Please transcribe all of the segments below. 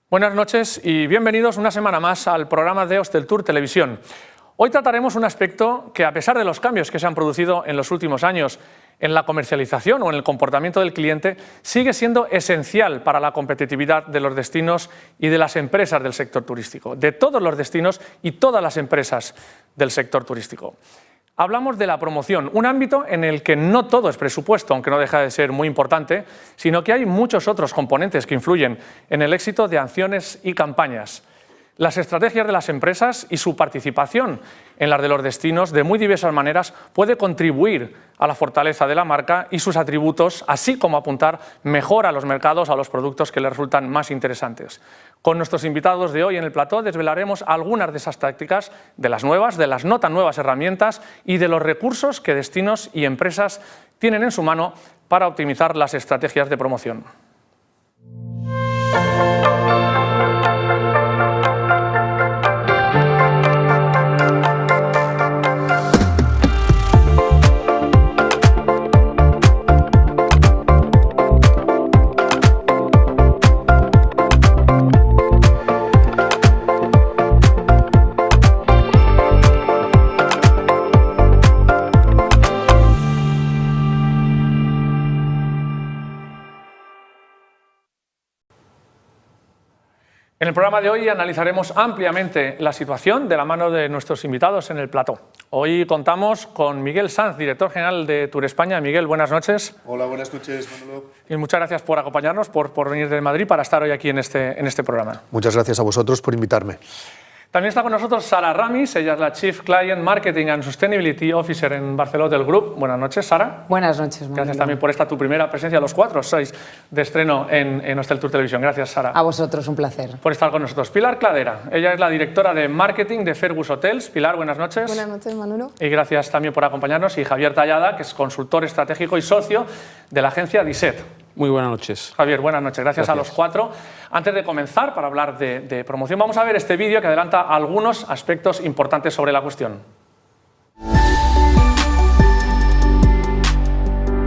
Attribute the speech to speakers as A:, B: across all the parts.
A: Buenas noches y bienvenidos una semana más al programa de Hosteltour Televisión. Hoy trataremos un aspecto que, a pesar de los cambios que se han producido en los últimos años en la comercialización o en el comportamiento del cliente, sigue siendo esencial para la competitividad de los destinos y de las empresas del sector turístico, de todos los destinos y todas las empresas del sector turístico. Hablamos de la promoción, un ámbito en el que no todo es presupuesto, aunque no deja de ser muy importante, sino que hay muchos otros componentes que influyen en el éxito de acciones y campañas. Las estrategias de las empresas y su participación en las de los destinos de muy diversas maneras puede contribuir a la fortaleza de la marca y sus atributos, así como apuntar mejor a los mercados, a los productos que les resultan más interesantes. Con nuestros invitados de hoy en el plató desvelaremos algunas de esas tácticas, de las nuevas, de las no tan nuevas herramientas y de los recursos que destinos y empresas tienen en su mano para optimizar las estrategias de promoción. En el programa de hoy analizaremos ampliamente la situación de la mano de nuestros invitados en el plató. Hoy contamos con Miguel Sanz, director general de Tour España. Miguel, buenas noches.
B: Hola, buenas noches, Manolo.
A: Y muchas gracias por acompañarnos, por venir de Madrid para estar hoy aquí en este programa.
B: Muchas gracias a vosotros por invitarme.
A: También está con nosotros Sara Ramis, ella es la Chief Client Marketing and Sustainability Officer en Barceló del Group. Buenas noches, Sara.
C: Buenas noches, Manolo.
A: Gracias también por esta tu primera presencia, los cuatro sois de estreno en Hosteltour Televisión. Gracias, Sara.
C: A vosotros, un placer.
A: Por estar con nosotros. Pilar Cladera, ella es la directora de Marketing de Fergus Hotels. Pilar, buenas noches.
D: Buenas noches, Manolo.
A: Y gracias también por acompañarnos. Y Javier Tallada, que es consultor estratégico y socio de la agencia DISET.
E: Muy buenas noches.
A: Javier, buenas noches. Gracias a los cuatro. Antes de comenzar, para hablar de promoción, vamos a ver este vídeo que adelanta algunos aspectos importantes sobre la cuestión.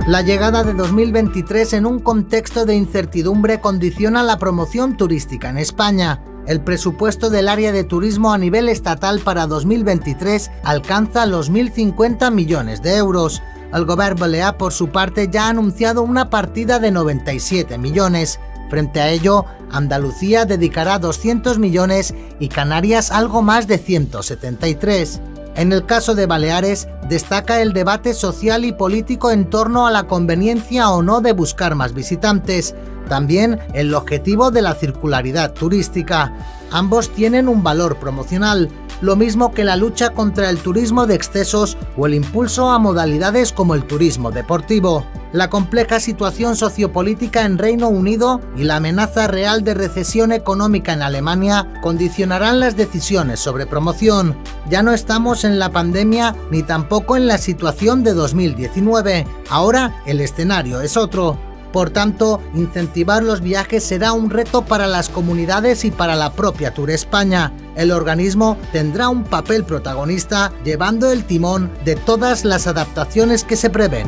F: La llegada de 2023 en un contexto de incertidumbre condiciona la promoción turística en España. El presupuesto del área de turismo a nivel estatal para 2023 alcanza los 1.050 millones de euros. El Govern balear, por su parte, ya ha anunciado una partida de 97 millones. Frente a ello, Andalucía dedicará 200 millones y Canarias algo más de 173. En el caso de Baleares, destaca el debate social y político en torno a la conveniencia o no de buscar más visitantes. También el objetivo de la circularidad turística. Ambos tienen un valor promocional, lo mismo que la lucha contra el turismo de excesos o el impulso a modalidades como el turismo deportivo. La compleja situación sociopolítica en Reino Unido y la amenaza real de recesión económica en Alemania condicionarán las decisiones sobre promoción. Ya no estamos en la pandemia ni tampoco en la situación de 2019. Ahora el escenario es otro. Por tanto, incentivar los viajes será un reto para las comunidades y para la propia Tour España. El organismo tendrá un papel protagonista llevando el timón de todas las adaptaciones que se prevén.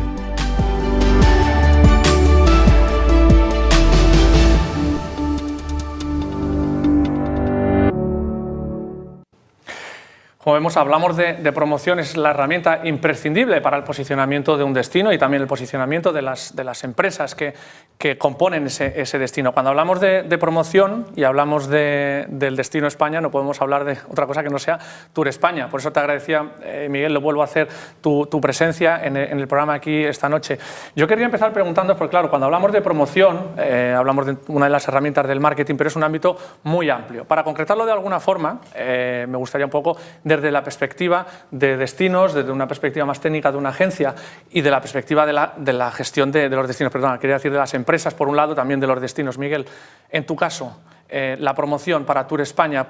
A: Como vemos, hablamos de promoción, es la herramienta imprescindible para el posicionamiento de un destino y también el posicionamiento de las empresas que componen ese destino. Cuando hablamos de promoción y hablamos del destino España, no podemos hablar de otra cosa que no sea Tour España. Por eso te agradecía, Miguel, lo vuelvo a hacer, tu presencia en el programa aquí esta noche. Yo quería empezar preguntando, porque claro, cuando hablamos de promoción, hablamos de una de las herramientas del marketing, pero es un ámbito muy amplio. Para concretarlo de alguna forma, me gustaría un poco desde la perspectiva de destinos, desde una perspectiva más técnica de una agencia y de la perspectiva de la gestión de los destinos, perdón, quería decir de las empresas por un lado, también de los destinos. Miguel, en tu caso, la promoción para Tour España,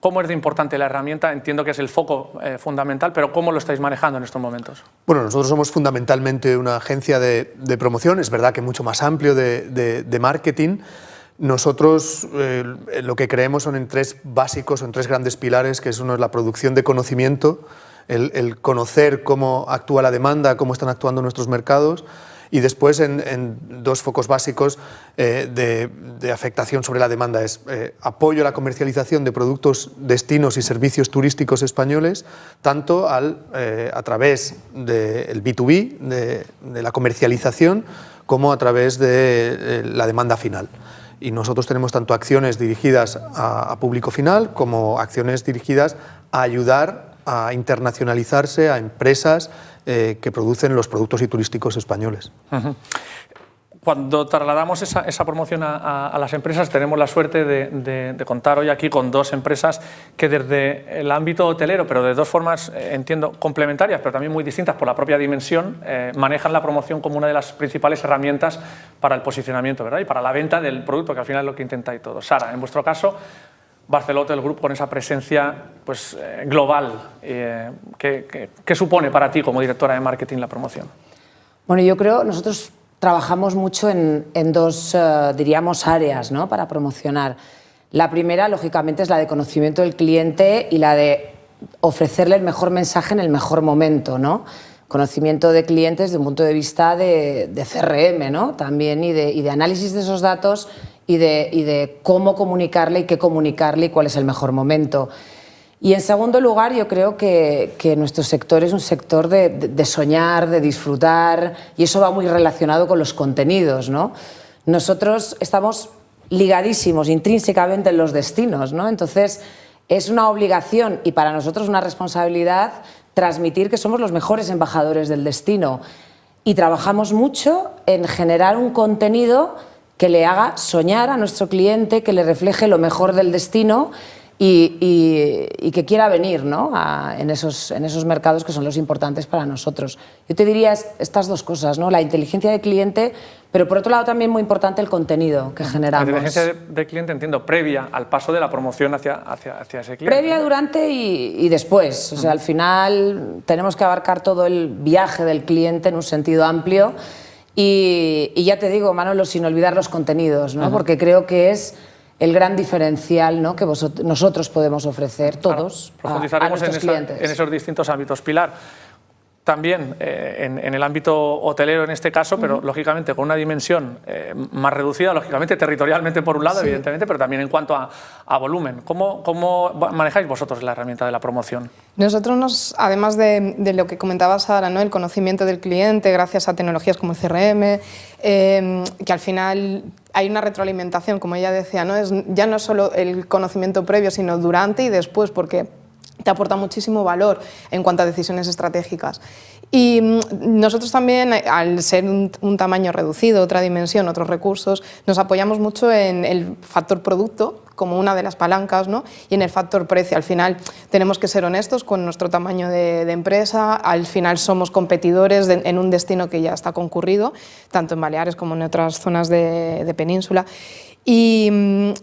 A: ¿Cómo es de importante la herramienta? Entiendo que es el foco fundamental, pero ¿cómo lo estáis manejando en estos momentos?
B: Bueno, nosotros somos fundamentalmente una agencia de promoción, es verdad que mucho más amplio de marketing. Nosotros lo que creemos son en tres básicos, en tres grandes pilares, que uno es la producción de conocimiento, el conocer cómo actúa la demanda, cómo están actuando nuestros mercados, y después en dos focos básicos de afectación sobre la demanda es apoyo a la comercialización de productos, destinos y servicios turísticos españoles, tanto a través del B2B, de la comercialización, como a través de la demanda final. Y nosotros tenemos tanto acciones dirigidas a público final como acciones dirigidas a ayudar a internacionalizarse a empresas que producen los productos y turísticos españoles.
A: Cuando trasladamos esa promoción a las empresas, tenemos la suerte de contar hoy aquí con dos empresas que desde el ámbito hotelero, pero de dos formas, entiendo, complementarias, pero también muy distintas por la propia dimensión, manejan la promoción como una de las principales herramientas para el posicionamiento, ¿verdad? Y para la venta del producto, que al final es lo que intentáis todos. Sara, en vuestro caso, Barceló Hotel Group con esa presencia pues, global. ¿Qué supone para ti como directora de marketing la promoción?
C: Bueno, yo creo nosotros trabajamos mucho en dos, diríamos, áreas, ¿no?, para promocionar. La primera, lógicamente, es la de conocimiento del cliente y la de ofrecerle el mejor mensaje en el mejor momento, ¿no? Conocimiento de clientes desde un punto de vista de CRM, ¿no?, también, y de análisis de esos datos y de cómo comunicarle y qué comunicarle y cuál es el mejor momento. Y en segundo lugar, yo creo que nuestro sector es un sector de soñar, de disfrutar, y eso va muy relacionado con los contenidos, ¿no? Nosotros estamos ligadísimos intrínsecamente en los destinos, ¿no? Entonces, es una obligación y para nosotros una responsabilidad transmitir que somos los mejores embajadores del destino. Y trabajamos mucho en generar un contenido que le haga soñar a nuestro cliente, que le refleje lo mejor del destino y que quiera venir, ¿no?, en esos mercados que son los importantes para nosotros. Yo te diría estas dos cosas, ¿no?, la inteligencia del cliente, pero por otro lado también muy importante el contenido que generamos.
A: La inteligencia del cliente, entiendo, previa al paso de la promoción hacia ese cliente.
C: Previa, durante y después. O sea, al final tenemos que abarcar todo el viaje del cliente en un sentido amplio. Y ya te digo, Manolo, sin olvidar los contenidos, ¿no? Porque creo que es el gran diferencial, ¿no?, que nosotros podemos ofrecer todos a nuestros clientes.
A: En esos distintos ámbitos. Pilar, también en el ámbito hotelero en este caso, pero lógicamente con una dimensión más reducida, lógicamente territorialmente por un lado, evidentemente, pero también en cuanto a volumen. ¿Cómo manejáis vosotros la herramienta de la promoción?
D: Nosotros, además de lo que comentaba Sara, ¿no?, el conocimiento del cliente, gracias a tecnologías como el CRM, que al final hay una retroalimentación, como ella decía, ¿no? Ya no solo el conocimiento previo, sino durante y después, porque te aporta muchísimo valor en cuanto a decisiones estratégicas. Y nosotros también, al ser un tamaño reducido, otra dimensión, otros recursos, nos apoyamos mucho en el factor producto como una de las palancas, ¿no?, y en el factor precio. Al final tenemos que ser honestos con nuestro tamaño de empresa, al final somos competidores en un destino que ya está concurrido, tanto en Baleares como en otras zonas de península. Y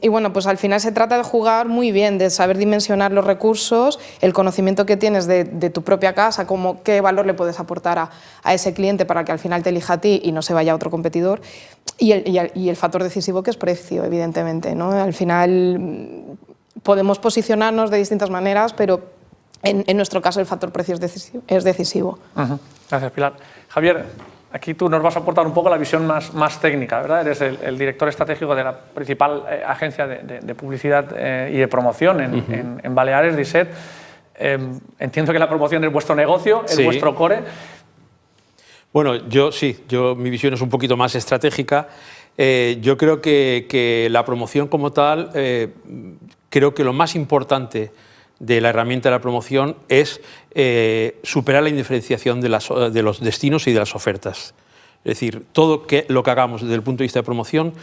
D: bueno, pues al final se trata de jugar muy bien, de saber dimensionar los recursos, el conocimiento que tienes de tu propia casa, como qué valor le puedes aportar a ese cliente para que al final te elija a ti y no se vaya a otro competidor, y el factor decisivo, que es precio, evidentemente, ¿no? Al final podemos posicionarnos de distintas maneras, pero en nuestro caso el factor precio es decisivo.
A: Gracias, Pilar. Javier, aquí tú nos vas a aportar un poco la visión más técnica, ¿verdad? Eres el director estratégico de la principal agencia de publicidad y de promoción en Baleares, DISET. Entiendo que la promoción es vuestro negocio, es vuestro core.
E: Bueno, mi visión es un poquito más estratégica. Yo creo que la promoción como tal, creo que lo más importante de la herramienta de la promoción es superar la indiferenciación de los destinos y de las ofertas. Es decir, todo lo que hagamos desde el punto de vista de promoción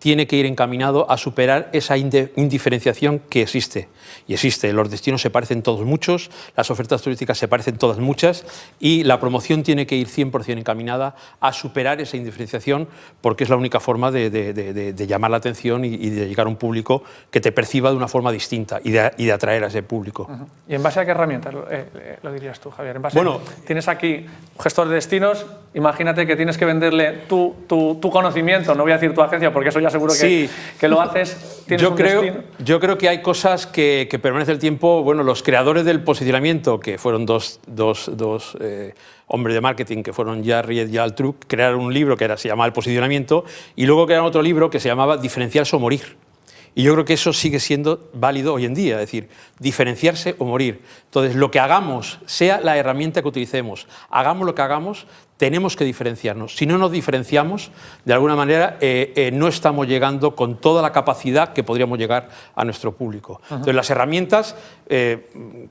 E: tiene que ir encaminado a superar esa indiferenciación que existe. Y existe, los destinos se parecen todos muchos, las ofertas turísticas se parecen todas muchas, y la promoción tiene que ir 100% encaminada a superar esa indiferenciación, porque es la única forma de llamar la atención y de llegar a un público que te perciba de una forma distinta y de atraer a ese público.
A: ¿Y en base a qué herramientas lo dirías tú, Javier? Bueno, tienes aquí un gestor de destinos, imagínate que tienes que venderle tu conocimiento, no voy a decir tu agencia porque eso ya seguro que lo haces.
E: Yo creo que hay cosas que permanecen el tiempo. Bueno, los creadores del posicionamiento, que fueron dos hombres de marketing, que fueron Jarry y Altruc, crearon un libro que se llamaba El posicionamiento, y luego crearon otro libro que se llamaba Diferenciarse o morir. Y yo creo que eso sigue siendo válido hoy en día, es decir, diferenciarse o morir. Entonces, lo que hagamos, sea la herramienta que utilicemos, hagamos lo que hagamos, tenemos que diferenciarnos. Si no nos diferenciamos, de alguna manera no estamos llegando con toda la capacidad que podríamos llegar a nuestro público. Entonces, las herramientas,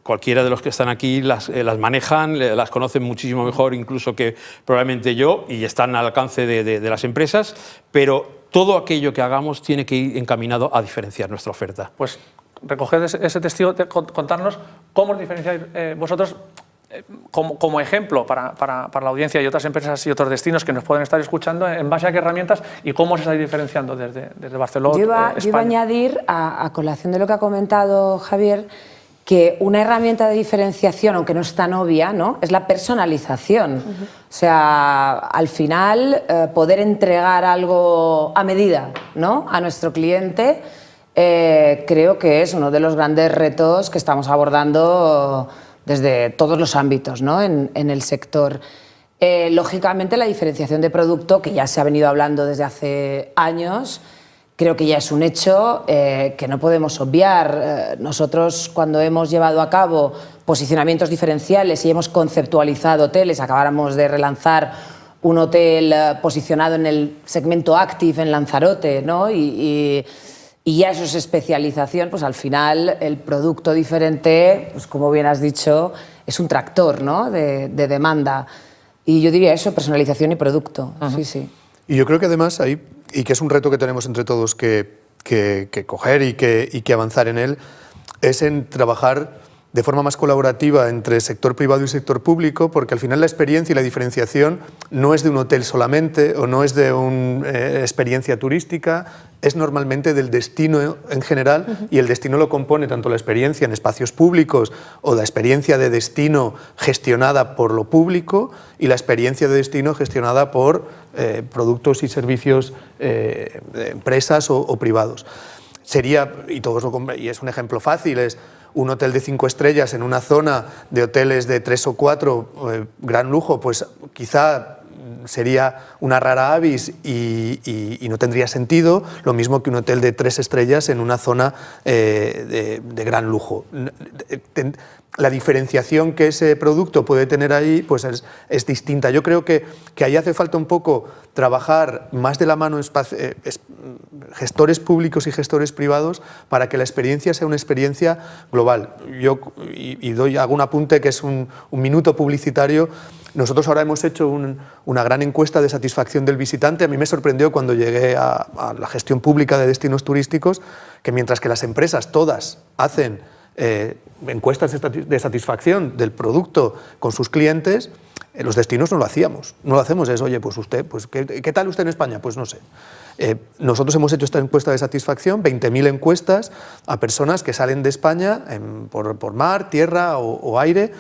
E: cualquiera de los que están aquí las manejan, las conocen muchísimo mejor incluso que probablemente yo, y están al alcance de las empresas, pero todo aquello que hagamos tiene que ir encaminado a diferenciar nuestra oferta.
A: Pues recoged ese testigo, contarnos cómo os diferenciáis vosotros como ejemplo para la audiencia y otras empresas y otros destinos que nos pueden estar escuchando, en base a qué herramientas y cómo os estáis diferenciando desde Barcelona, España.
C: Yo iba a añadir, a colación de lo que ha comentado Javier, que una herramienta de diferenciación, aunque no es tan obvia, ¿no?, es la personalización. O sea, al final, poder entregar algo a medida, ¿no?, a nuestro cliente, creo que es uno de los grandes retos que estamos abordando desde todos los ámbitos, ¿no?, en el sector. Lógicamente, la diferenciación de producto, que ya se ha venido hablando desde hace años, creo que ya es un hecho que no podemos obviar. Nosotros, cuando hemos llevado a cabo posicionamientos diferenciales y hemos conceptualizado hoteles, acabáramos de relanzar un hotel posicionado en el segmento Active en Lanzarote, ¿no?, y ya eso es especialización, pues al final el producto diferente, pues como bien has dicho, es un tractor, ¿no?, de demanda. Y yo diría eso, personalización y producto. Sí, sí.
B: Y yo creo que además hay, y que es un reto que tenemos entre todos que coger y que avanzar en él, es en trabajar de forma más colaborativa entre sector privado y sector público, porque al final la experiencia y la diferenciación no es de un hotel solamente o no es de una experiencia turística, es normalmente del destino en general, y el destino lo compone tanto la experiencia en espacios públicos o la experiencia de destino gestionada por lo público y la experiencia de destino gestionada por productos y servicios de empresas o privados. Sería, y es un ejemplo fácil, es un hotel de 5 estrellas en una zona de hoteles de 3 o 4, gran lujo, pues quizá sería una rara avis y no tendría sentido, lo mismo que un hotel de 3 estrellas en una zona de gran lujo. La diferenciación que ese producto puede tener ahí pues es distinta. Yo creo que ahí hace falta un poco trabajar más de la mano gestores públicos y gestores privados para que la experiencia sea una experiencia global. Yo hago un apunte que es un minuto publicitario. Nosotros ahora hemos hecho una gran encuesta de satisfacción del visitante. A mí me sorprendió cuando llegué a la gestión pública de destinos turísticos que mientras que las empresas todas hacen encuestas de satisfacción del producto con sus clientes, los destinos no lo hacíamos. No lo hacemos, es, oye, pues usted, pues, ¿qué tal usted en España? Pues no sé. Nosotros hemos hecho esta encuesta de satisfacción, 20.000 encuestas a personas que salen de España por mar, tierra o aire,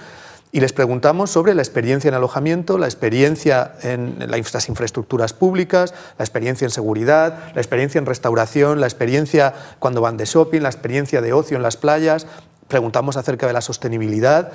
B: y les preguntamos sobre la experiencia en alojamiento, la experiencia en las infraestructuras públicas, la experiencia en seguridad, la experiencia en restauración, la experiencia cuando van de shopping, la experiencia de ocio en las playas. Preguntamos acerca de la sostenibilidad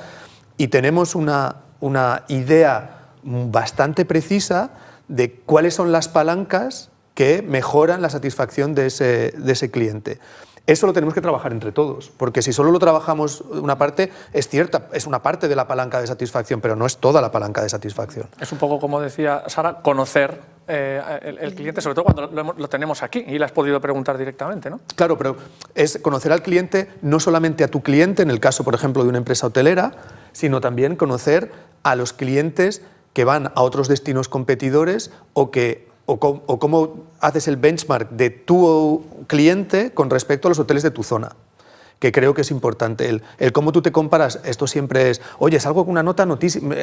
B: y tenemos una idea bastante precisa de cuáles son las palancas que mejoran la satisfacción de ese cliente. Eso lo tenemos que trabajar entre todos, porque si solo lo trabajamos una parte, es cierta, es una parte de la palanca de satisfacción, pero no es toda la palanca de satisfacción.
A: Es un poco, como decía Sara, conocer el cliente, sobre todo cuando lo tenemos aquí y le has podido preguntar directamente, ¿no?
B: Claro, pero es conocer al cliente, no solamente a tu cliente, en el caso, por ejemplo, de una empresa hotelera, sino también conocer a los clientes que van a otros destinos competidores o que o cómo haces el benchmark de tu cliente con respecto a los hoteles de tu zona, que creo que es importante. El cómo tú te comparas, esto siempre es, oye, salgo con una nota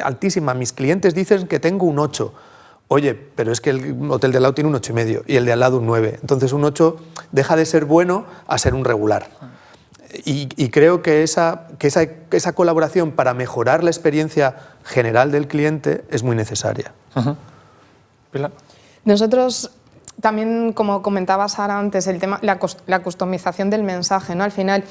B: altísima, mis clientes dicen que tengo un 8. Oye, pero es que el hotel de al lado tiene un 8,5 y el de al lado un 9. Entonces un 8 deja de ser bueno a ser un regular. Y creo que esa colaboración para mejorar la experiencia general del cliente es muy necesaria.
A: Pilar.
D: Nosotros también, como comentaba Sara antes, el tema, la customización del mensaje, ¿no? Al final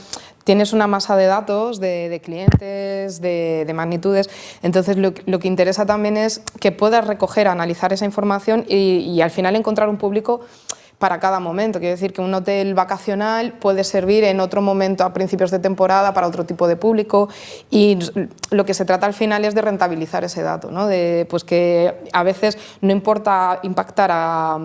D: tienes una masa de datos, de clientes, de magnitudes, entonces lo que interesa también es que puedas recoger, analizar esa información y al final encontrar un público para cada momento. Quiero decir que un hotel vacacional puede servir en otro momento a principios de temporada para otro tipo de público, y lo que se trata al final es de rentabilizar ese dato, ¿no? Pues que a veces no importa impactar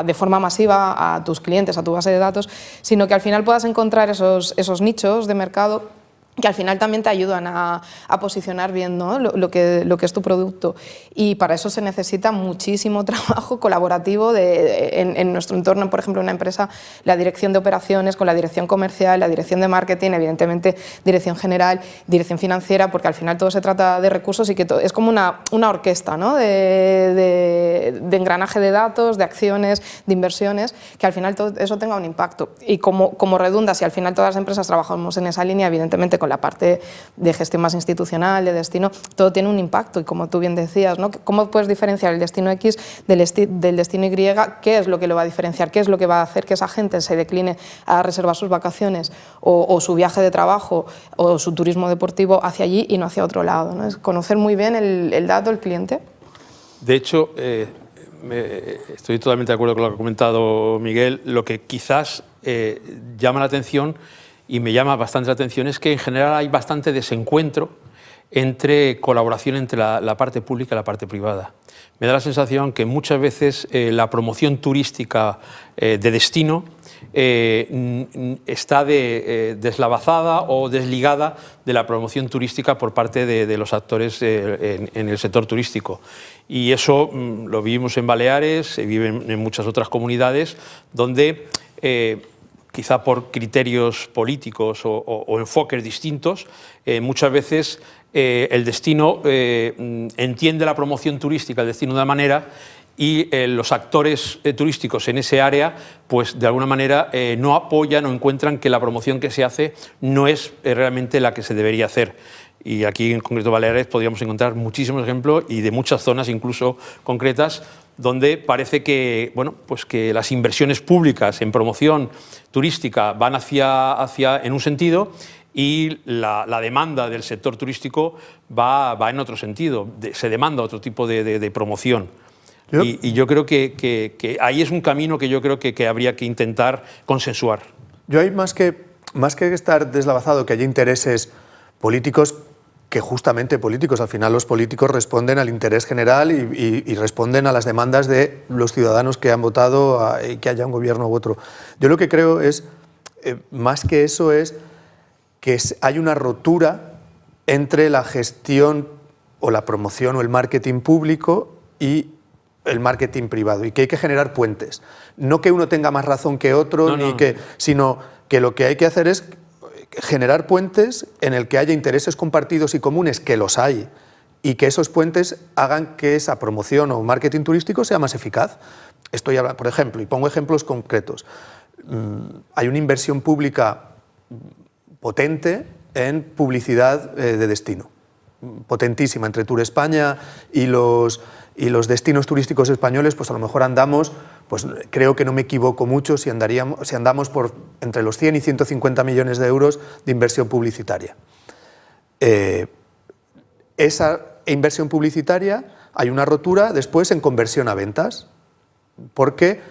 D: de forma masiva a tus clientes, a tu base de datos, sino que al final puedas encontrar esos nichos de mercado que al final también te ayudan a posicionar bien, ¿no? lo que es tu producto. Y para eso se necesita muchísimo trabajo colaborativo en nuestro entorno, por ejemplo, una empresa, la dirección de operaciones con la dirección comercial, la dirección de marketing, evidentemente dirección general, dirección financiera, porque al final todo se trata de recursos y que es como una orquesta, ¿no? de engranaje de datos, de acciones, de inversiones, que al final todo eso tenga un impacto. Y como redunda, si al final todas las empresas trabajamos en esa línea, evidentemente con la parte de gestión más institucional, de destino, todo tiene un impacto. Y como tú bien decías, ¿no? ¿Cómo puedes diferenciar el destino X del destino Y? ¿Qué es lo que lo va a diferenciar? ¿Qué es lo que va a hacer que esa gente se decline a reservar sus vacaciones o su viaje de trabajo o su turismo deportivo hacia allí y no hacia otro lado, ¿no? Es conocer muy bien el dato del cliente.
E: De hecho, estoy totalmente de acuerdo con lo que ha comentado Miguel. Lo que quizás llama la atención y me llama bastante la atención es que en general hay bastante desencuentro entre colaboración entre la parte pública y la parte privada. Me da la sensación que muchas veces la promoción turística de destino está deslavazada o desligada de la promoción turística por parte de los actores en el sector turístico. Y eso lo vivimos en Baleares, se vive en muchas otras comunidades donde quizá por criterios políticos o enfoques distintos, muchas veces el destino entiende la promoción turística, el destino de una manera, y los actores turísticos en ese área, pues de alguna manera no apoyan o encuentran que la promoción que se hace no es realmente la que se debería hacer. Y aquí en concreto Baleares podríamos encontrar muchísimos ejemplos y de muchas zonas incluso concretas donde parece que, bueno, pues que las inversiones públicas en promoción turística van en un sentido y la demanda del sector turístico va en otro sentido, se demanda otro tipo de promoción. Y yo creo que ahí es un camino que yo creo que habría que intentar consensuar.
B: Yo hay más que estar deslavazado, que haya intereses políticos, que justamente políticos, al final los políticos responden al interés general y responden a las demandas de los ciudadanos que han votado y que haya un gobierno u otro. Yo lo que creo es, más que eso, es que hay una rotura entre la gestión o la promoción o el marketing público y el marketing privado, y que hay que generar puentes. No que uno tenga más razón que otro, sino que lo que hay que hacer es generar puentes en el que haya intereses compartidos y comunes, que los hay, y que esos puentes hagan que esa promoción o marketing turístico sea más eficaz. Estoy hablando, por ejemplo, y pongo ejemplos concretos, hay una inversión pública potente en publicidad de destino, potentísima, entre Tour España y los destinos turísticos españoles, pues a lo mejor andamos, pues creo que no me equivoco mucho si andamos por entre los 100 y 150 millones de euros de inversión publicitaria. Esa inversión publicitaria hay una rotura después en conversión a ventas, porque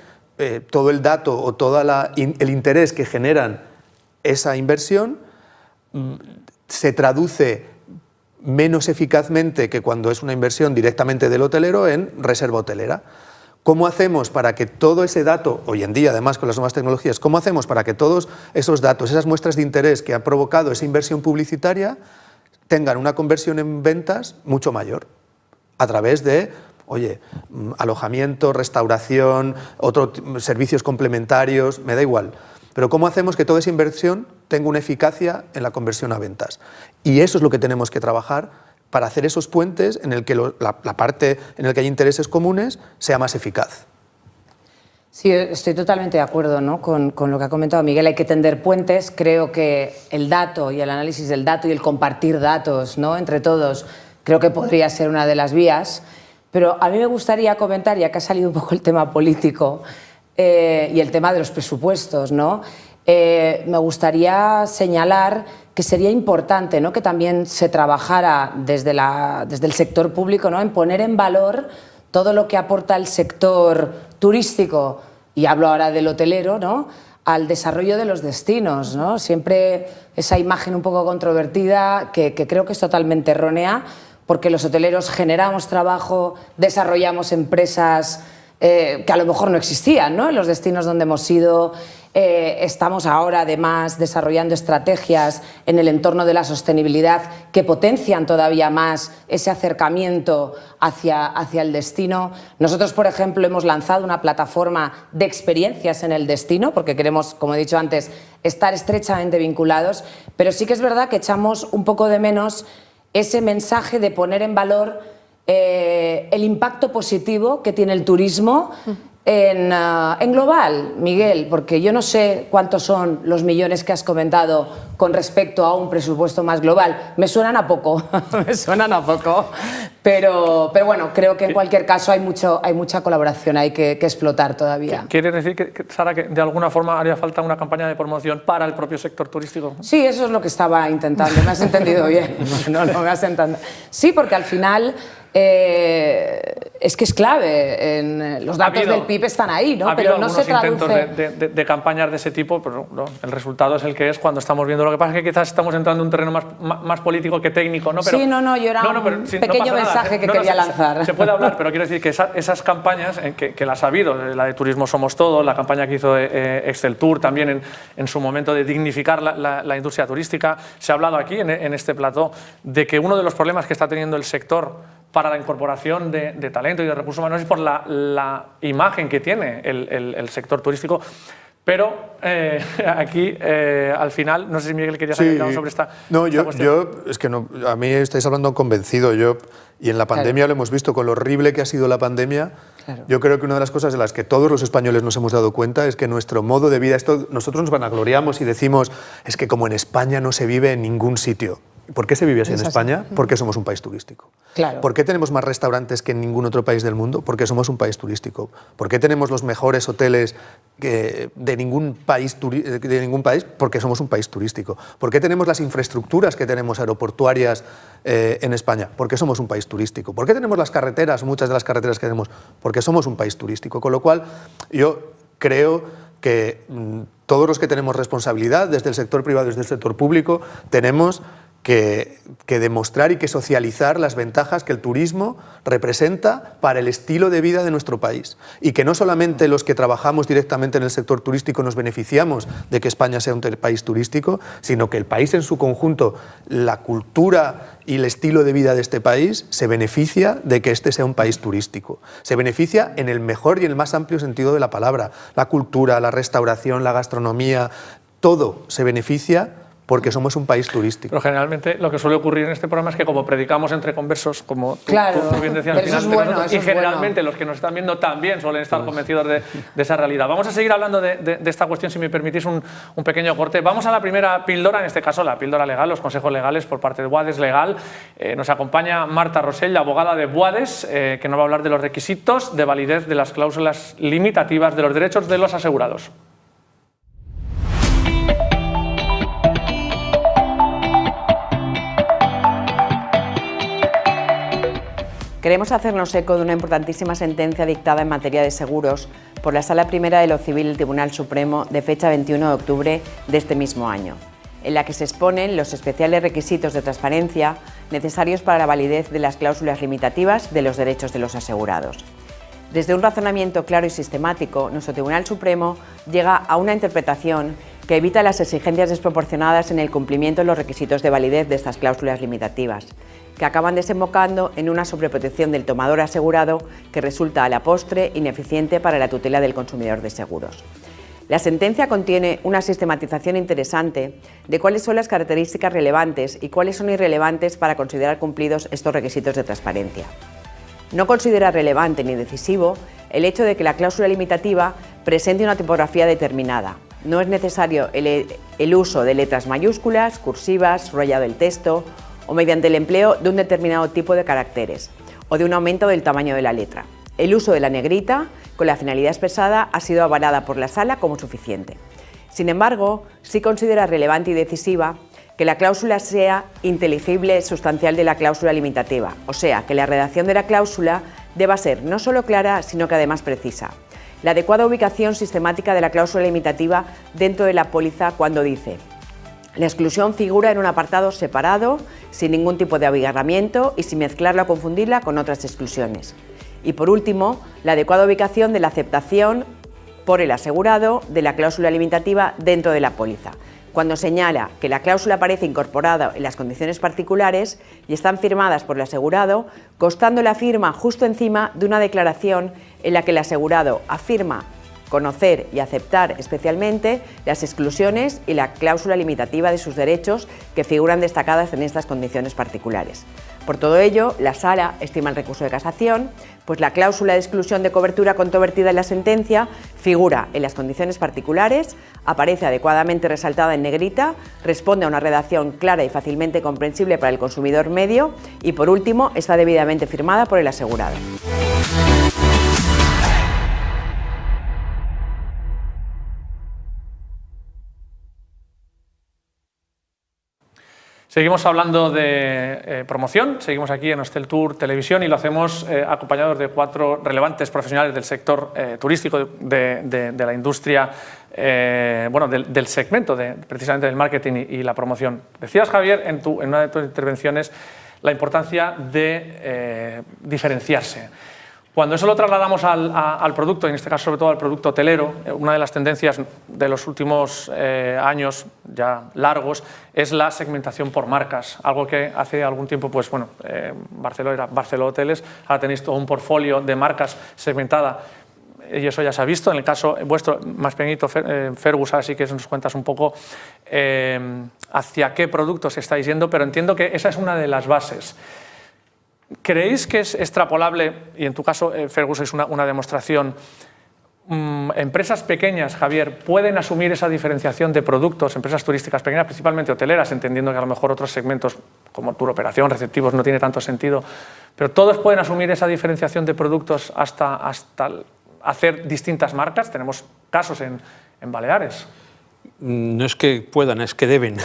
B: todo el dato o todo el interés que generan esa inversión se traduce menos eficazmente que cuando es una inversión directamente del hotelero en reserva hotelera. ¿Cómo hacemos para que todo ese dato, hoy en día además con las nuevas tecnologías, cómo hacemos para que todos esos datos, esas muestras de interés que ha provocado esa inversión publicitaria tengan una conversión en ventas mucho mayor? A través de Oye, alojamiento, restauración, servicios complementarios, me da igual. Pero ¿cómo hacemos que toda esa inversión tenga una eficacia en la conversión a ventas? Y eso es lo que tenemos que trabajar para hacer esos puentes en el que la parte en la que hay intereses comunes sea más eficaz.
C: Sí, estoy totalmente de acuerdo, ¿no?, con lo que ha comentado Miguel. Hay que tender puentes. Creo que el dato y el análisis del dato y el compartir datos, ¿no?, entre todos, creo que podría ser una de las vías. Pero a mí me gustaría comentar, ya que ha salido un poco el tema político y el tema de los presupuestos, ¿no?, me gustaría señalar que sería importante, ¿no?, que también se trabajara desde el sector público, ¿no?, en poner en valor todo lo que aporta el sector turístico, y hablo ahora del hotelero, ¿no?, al desarrollo de los destinos, ¿no? Siempre esa imagen un poco controvertida que creo que es totalmente errónea, porque los hoteleros generamos trabajo, desarrollamos empresas que a lo mejor no existían, ¿no?, en los destinos donde hemos ido. Estamos ahora además desarrollando estrategias en el entorno de la sostenibilidad que potencian todavía más ese acercamiento hacia el destino. Nosotros, por ejemplo, hemos lanzado una plataforma de experiencias en el destino porque queremos, como he dicho antes, estar estrechamente vinculados, pero sí que es verdad que echamos un poco de menos ese mensaje de poner en valor el impacto positivo que tiene el turismo en global, Miguel, porque yo no sé cuántos son los millones que has comentado con respecto a un presupuesto más global. Me suenan a poco, me suenan a poco, pero bueno, creo que en cualquier caso hay mucha colaboración, hay que explotar todavía.
A: ¿Quieres decir, Sara, que de alguna forma haría falta una campaña de promoción para el propio sector turístico?
C: Sí, eso es lo que estaba intentando, me has entendido bien. No, me has entendido. Sí, porque al final es que es clave. Los datos del PIB están ahí, ¿no?
A: Pero
C: no se traduce.
A: Intentos de campañas de ese tipo, pero no, el resultado es el que es cuando estamos viendo. Lo que pasa es que quizás estamos entrando en un terreno más político que técnico, ¿no? Pero,
C: sí, yo era un pequeño mensaje que quería lanzar.
A: Se puede hablar, pero quiero decir que esas campañas, que las ha habido, la de Turismo Somos Todos, la campaña que hizo Excel Tour también en su momento de dignificar la industria turística, se ha hablado aquí en este plató de que uno de los problemas que está teniendo el sector para la incorporación de talento y de recursos humanos es por la imagen que tiene el sector turístico. Pero aquí, al final, no sé si Miguel quería saber algo sobre esta cuestión.
B: Es que no, a mí estáis hablando convencido. Y en la pandemia lo hemos visto, con lo horrible que ha sido la pandemia. Claro. Yo creo que una de las cosas de las que todos los españoles nos hemos dado cuenta es que nuestro modo de vida, nosotros nos vanagloriamos y decimos, es que como en España no se vive en ningún sitio. ¿Por qué se vive así en España? Porque somos un país turístico.
C: Claro.
B: ¿Por qué tenemos más restaurantes que en ningún otro país del mundo? Porque somos un país turístico. ¿Por qué tenemos los mejores hoteles de ningún país? Porque somos un país turístico. ¿Por qué tenemos las infraestructuras que tenemos aeroportuarias en España? Porque somos un país turístico. ¿Por qué tenemos las carreteras, muchas de las carreteras que tenemos? Porque somos un país turístico. Con lo cual, yo creo que todos los que tenemos responsabilidad, desde el sector privado, desde el sector público, tenemos que demostrar y que socializar las ventajas que el turismo representa para el estilo de vida de nuestro país. Y que no solamente los que trabajamos directamente en el sector turístico nos beneficiamos de que España sea un país turístico, sino que el país en su conjunto, la cultura y el estilo de vida de este país se beneficia de que este sea un país turístico. Se beneficia en el mejor y en el más amplio sentido de la palabra. La cultura, la restauración, la gastronomía, todo se beneficia porque somos un país turístico.
A: Pero generalmente lo que suele ocurrir en este programa es que como predicamos entre conversos, como tú bien decías al final, y generalmente los que nos están viendo también suelen estar convencidos de esa realidad. Vamos a seguir hablando de esta cuestión, si me permitís un pequeño corte. Vamos a la primera píldora, en este caso la píldora legal, los consejos legales por parte de Boades Legal. Nos acompaña Marta Rosell, abogada de Boades, que nos va a hablar de los requisitos de validez de las cláusulas limitativas de los derechos de los asegurados.
G: Queremos hacernos eco de una importantísima sentencia dictada en materia de seguros por la Sala Primera de lo Civil del Tribunal Supremo de fecha 21 de octubre de este mismo año, en la que se exponen los especiales requisitos de transparencia necesarios para la validez de las cláusulas limitativas de los derechos de los asegurados. Desde un razonamiento claro y sistemático, nuestro Tribunal Supremo llega a una interpretación que evita las exigencias desproporcionadas en el cumplimiento de los requisitos de validez de estas cláusulas limitativas, que acaban desembocando en una sobreprotección del tomador asegurado que resulta a la postre ineficiente para la tutela del consumidor de seguros. La sentencia contiene una sistematización interesante de cuáles son las características relevantes y cuáles son irrelevantes para considerar cumplidos estos requisitos de transparencia. No considera relevante ni decisivo el hecho de que la cláusula limitativa presente una tipografía determinada. No es necesario el uso de letras mayúsculas, cursivas, subrayado del texto o mediante el empleo de un determinado tipo de caracteres o de un aumento del tamaño de la letra. El uso de la negrita, con la finalidad expresada, ha sido avalada por la Sala como suficiente. Sin embargo, sí considera relevante y decisiva que la cláusula sea inteligible sustancial de la cláusula limitativa, o sea, que la redacción de la cláusula deba ser no solo clara, sino que además precisa. La adecuada ubicación sistemática de la cláusula limitativa dentro de la póliza cuando dice: la exclusión figura en un apartado separado, sin ningún tipo de abigarramiento y sin mezclarla o confundirla con otras exclusiones. Y por último, la adecuada ubicación de la aceptación por el asegurado de la cláusula limitativa dentro de la póliza, cuando señala que la cláusula aparece incorporada en las condiciones particulares y están firmadas por el asegurado, constando la firma justo encima de una declaración en la que el asegurado afirma conocer y aceptar especialmente las exclusiones y la cláusula limitativa de sus derechos que figuran destacadas en estas condiciones particulares. Por todo ello, la Sala estima el recurso de casación, pues la cláusula de exclusión de cobertura controvertida en la sentencia figura en las condiciones particulares, aparece adecuadamente resaltada en negrita, responde a una redacción clara y fácilmente comprensible para el consumidor medio y, por último, está debidamente firmada por el asegurado.
A: Seguimos hablando de promoción, seguimos aquí en Hostel Tour Televisión y lo hacemos acompañados de 4 relevantes profesionales del sector turístico, de la industria, bueno, del segmento precisamente del marketing y la promoción. Decías, Javier, en una de tus intervenciones, la importancia de diferenciarse. Cuando eso lo trasladamos al producto, en este caso sobre todo al producto hotelero, una de las tendencias de los últimos años ya largos es la segmentación por marcas, algo que hace algún tiempo, pues bueno, Barceló era Barceló Hoteles, ahora tenéis todo un portfolio de marcas segmentada y eso ya se ha visto. En el caso vuestro, más pequeñito, Fergus, así que nos cuentas un poco hacia qué productos estáis yendo, pero entiendo que esa es una de las bases. ¿Creéis que es extrapolable, y en tu caso, Fergus, es una demostración, empresas pequeñas, Javier, pueden asumir esa diferenciación de productos, empresas turísticas pequeñas, principalmente hoteleras, entendiendo que a lo mejor otros segmentos como tour operación, receptivos, no tiene tanto sentido, pero todos pueden asumir esa diferenciación de productos hasta hacer distintas marcas? Tenemos casos en Baleares.
E: No es que puedan, es que deben.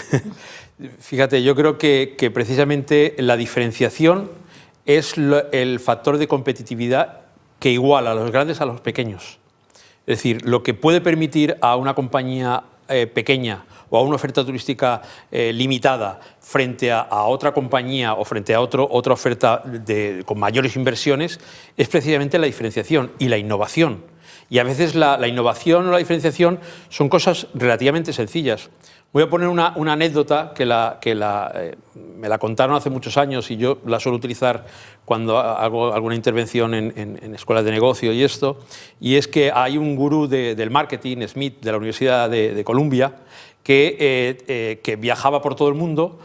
E: Fíjate, yo creo que precisamente la diferenciación es el factor de competitividad que iguala a los grandes a los pequeños. Es decir, lo que puede permitir a una compañía pequeña o a una oferta turística limitada frente a otra compañía o frente a otra oferta con mayores inversiones es precisamente la diferenciación y la innovación. Y a veces la innovación o la diferenciación son cosas relativamente sencillas. Voy a poner una anécdota que me la contaron hace muchos años y yo la suelo utilizar cuando hago alguna intervención en escuelas de negocio y esto, y es que hay un gurú del marketing, Smith, de la Universidad de Columbia, que viajaba por todo el mundo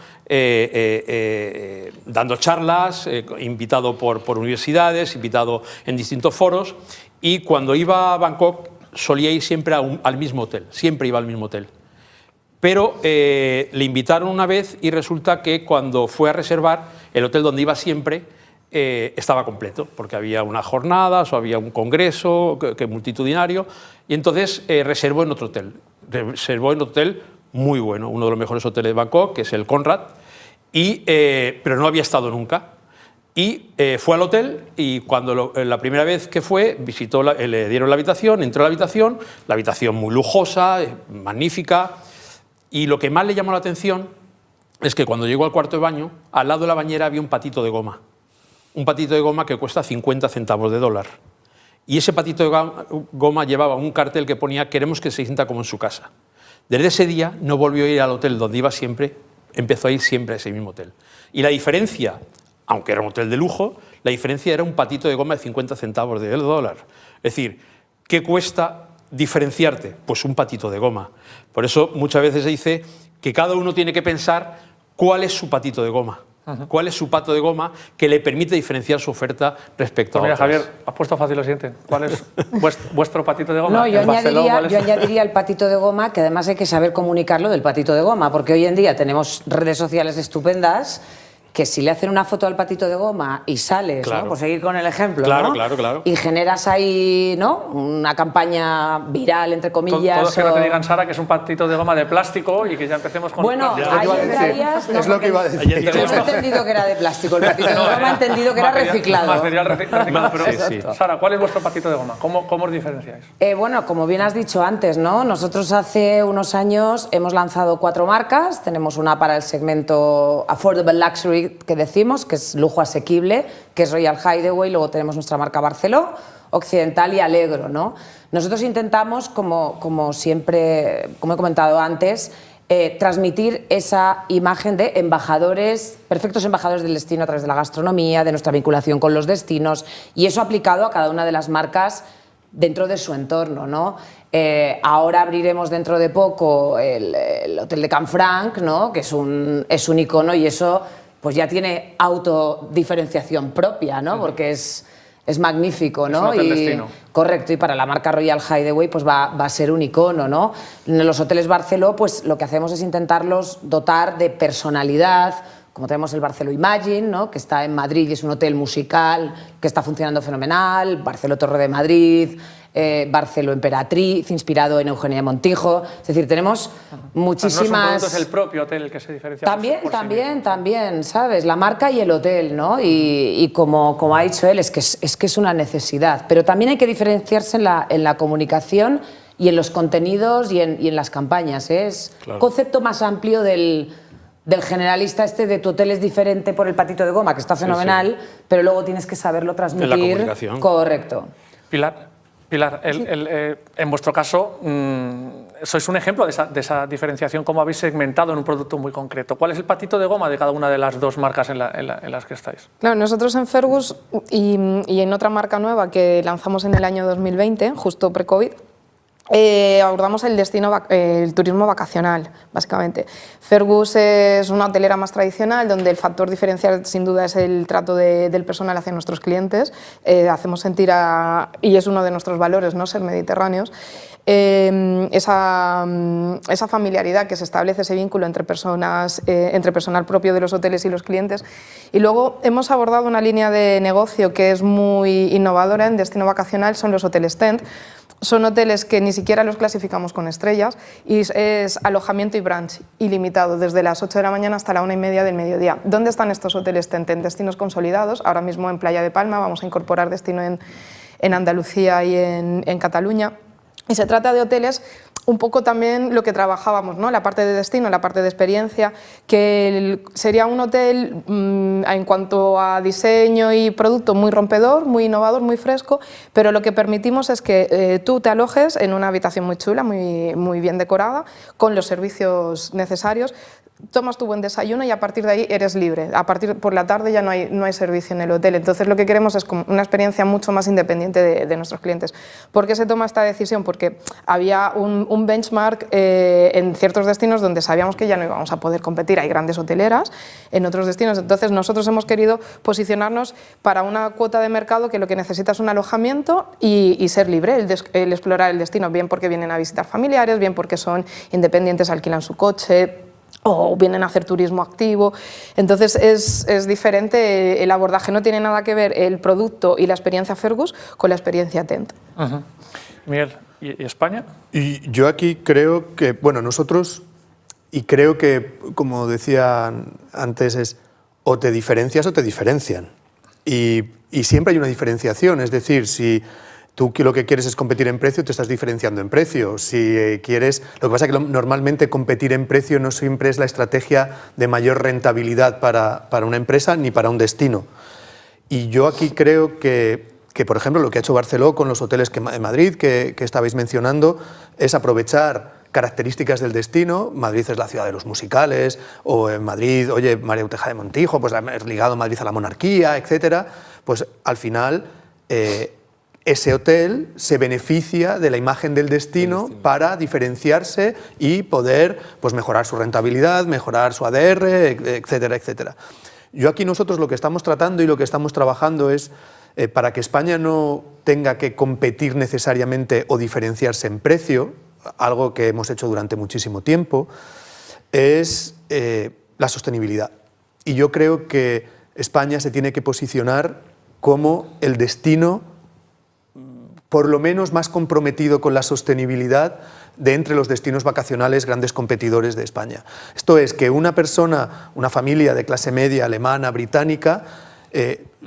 E: dando charlas, invitado por universidades, invitado en distintos foros, y cuando iba a Bangkok solía ir siempre al mismo hotel, siempre iba al mismo hotel. Pero le invitaron una vez y resulta que cuando fue a reservar, el hotel donde iba siempre estaba completo, porque había unas jornadas o había un congreso multitudinario, y entonces reservó en otro hotel. Reservó en un hotel muy bueno, uno de los mejores hoteles de Bangkok, que es el Conrad, pero no había estado nunca. Y fue al hotel y cuando la primera vez que fue, visitó, le dieron la habitación, entró a la habitación muy lujosa, magnífica. Y lo que más le llamó la atención es que cuando llegó al cuarto de baño, al lado de la bañera había un patito de goma. Un patito de goma que cuesta 50 centavos de dólar. Y ese patito de goma llevaba un cartel que ponía: queremos que se sienta como en su casa. Desde ese día no volvió a ir al hotel donde iba siempre, empezó a ir siempre a ese mismo hotel. Y la diferencia, aunque era un hotel de lujo, la diferencia era un patito de goma de 50 centavos de dólar. Es decir, ¿qué cuesta diferenciarte? Pues un patito de goma. Por eso muchas veces se dice que cada uno tiene que pensar cuál es su patito de goma. ¿Cuál es su pato de goma que le permite diferenciar su oferta respecto a
A: Mira,
E: otras?
A: Javier, has puesto fácil lo siguiente. ¿Cuál es vuestro patito de goma?
C: No, yo
A: En Barceló, ¿cuál es?
C: añadiría el patito de goma, que además hay que saber comunicarlo del patito de goma, porque hoy en día tenemos redes sociales estupendas que si le hacen una foto al patito de goma y sales,
E: Claro.
C: ¿no? Por seguir con el ejemplo,
E: Claro,
C: ¿no?
E: claro.
C: Y generas ahí, ¿no? Una campaña viral, entre comillas.
A: Todos que no te
C: o-
A: digan, Sara, que es un patito de goma de plástico y que ya empecemos con...
C: Bueno,
A: el plástico.
C: ahí entrarías...
B: Es lo que iba a decir.
E: Ayer
C: Yo no he entendido que era de plástico, el patito de goma he entendido que era reciclado.
A: Material reciclado, pero
E: Sí.
A: Sara, ¿cuál es vuestro patito de goma? ¿Cómo os diferenciáis?
C: Bueno, como bien has dicho antes, ¿no? Nosotros hace unos años hemos lanzado 4 marcas. Tenemos una para el segmento Affordable Luxury, que decimos, que es lujo asequible, que es Royal Hideaway. Luego tenemos nuestra marca Barceló, Occidental y Alegro, ¿no? Nosotros intentamos, como siempre, como he comentado antes, transmitir esa imagen de embajadores, perfectos embajadores del destino a través de la gastronomía, de nuestra vinculación con los destinos, y eso aplicado a cada una de las marcas dentro de su entorno, ¿no? Ahora abriremos dentro de poco el Hotel de Canfranc, ¿no? Que es un icono, y eso pues ya tiene autodiferenciación propia, ¿no? Porque es magnífico, ¿no?
A: Es un hotel destino.
C: Correcto, y para la marca Royal Hideaway pues va a ser un icono, ¿no? En los hoteles Barceló pues lo que hacemos es intentarlos dotar de personalidad, como tenemos el Barceló Imagine, ¿no? Que está en Madrid y es un hotel musical que está funcionando fenomenal, Barceló Torre de Madrid, Barceló Emperatriz, inspirado en Eugenia Montijo. Es decir, tenemos muchísimas...
A: No es un producto, es el propio hotel el que se diferencia.
C: También,
A: por sí mismo.
C: también, ¿sabes? La marca y el hotel, ¿no? Y como ha dicho él, es que es una necesidad. Pero también hay que diferenciarse en la comunicación y en los contenidos y en las campañas, ¿eh? Es
E: Claro.
C: concepto más amplio del generalista este de tu hotel es diferente por el patito de goma, que está fenomenal, pero luego tienes que saberlo transmitir.
E: En la comunicación.
C: Correcto.
A: Pilar, en vuestro caso, sois un ejemplo de esa diferenciación, cómo habéis segmentado en un producto muy concreto. ¿Cuál es el patito de goma de cada una de las 2 marcas en las que estáis?
D: Claro, nosotros en Fergus y en otra marca nueva que lanzamos en el año 2020, justo pre-COVID, abordamos el turismo vacacional, básicamente. Fergus es una hotelera más tradicional, donde el factor diferencial sin duda es el trato del personal hacia nuestros clientes. Hacemos sentir, y es uno de nuestros valores, ¿no? Ser mediterráneos. Esa familiaridad que se establece, ese vínculo entre personal propio de los hoteles y los clientes. Y luego hemos abordado una línea de negocio que es muy innovadora en destino vacacional, son los hoteles tent. Son hoteles que ni siquiera los clasificamos con estrellas y es alojamiento y brunch ilimitado desde las 8 de la mañana hasta la 1:30 del mediodía. ¿Dónde están estos hoteles tent? En destinos consolidados, ahora mismo en Playa de Palma, vamos a incorporar destino en Andalucía y en Cataluña. Y se trata de hoteles un poco también lo que trabajábamos, ¿no? La parte de destino, la parte de experiencia, que sería un hotel en cuanto a diseño y producto muy rompedor, muy innovador, muy fresco, pero lo que permitimos es que tú te alojes en una habitación muy chula, muy bien decorada, con los servicios necesarios, tomas tu buen desayuno y a partir de ahí eres libre. A partir por la tarde ya no hay servicio en el hotel. Entonces lo que queremos es como una experiencia mucho más independiente de nuestros clientes. ¿Por qué se toma esta decisión? Porque había un benchmark en ciertos destinos donde sabíamos que ya no íbamos a poder competir. Hay grandes hoteleras en otros destinos. Entonces nosotros hemos querido posicionarnos para una cuota de mercado que lo que necesita es un alojamiento y ser libre, el explorar el destino, bien porque vienen a visitar familiares, bien porque son independientes, alquilan su coche, o vienen a hacer turismo activo. Entonces es diferente el abordaje, no tiene nada que ver el producto y la experiencia Fergus con la experiencia Tent.
A: Miguel, ¿y España?
B: Y yo aquí creo que, bueno, nosotros, y creo que, como decía antes, es o te diferencias o te diferencian. Y siempre hay una diferenciación, es decir, si tú lo que quieres es competir en precio, te estás diferenciando en precio. Si quieres, lo que pasa es que normalmente competir en precio no siempre es la estrategia de mayor rentabilidad para una empresa ni para un destino. Y yo aquí creo que, por ejemplo, lo que ha hecho Barceló con los hoteles en Madrid, que estabais mencionando, es aprovechar características del destino. Madrid es la ciudad de los musicales, o en Madrid, oye, María Uteja de Montijo, pues es ligado Madrid a la monarquía, etcétera. Pues al final ese hotel se beneficia de la imagen del destino para diferenciarse y poder pues, mejorar su rentabilidad, mejorar su ADR, etcétera, etcétera. Yo aquí nosotros lo que estamos tratando y lo que estamos trabajando es para que España no tenga que competir necesariamente o diferenciarse en precio, algo que hemos hecho durante muchísimo tiempo, es la sostenibilidad. Y yo creo que España se tiene que posicionar como el destino por lo menos más comprometido con la sostenibilidad de entre los destinos vacacionales grandes competidores de España. Esto es que una persona, una familia de clase media alemana, británica,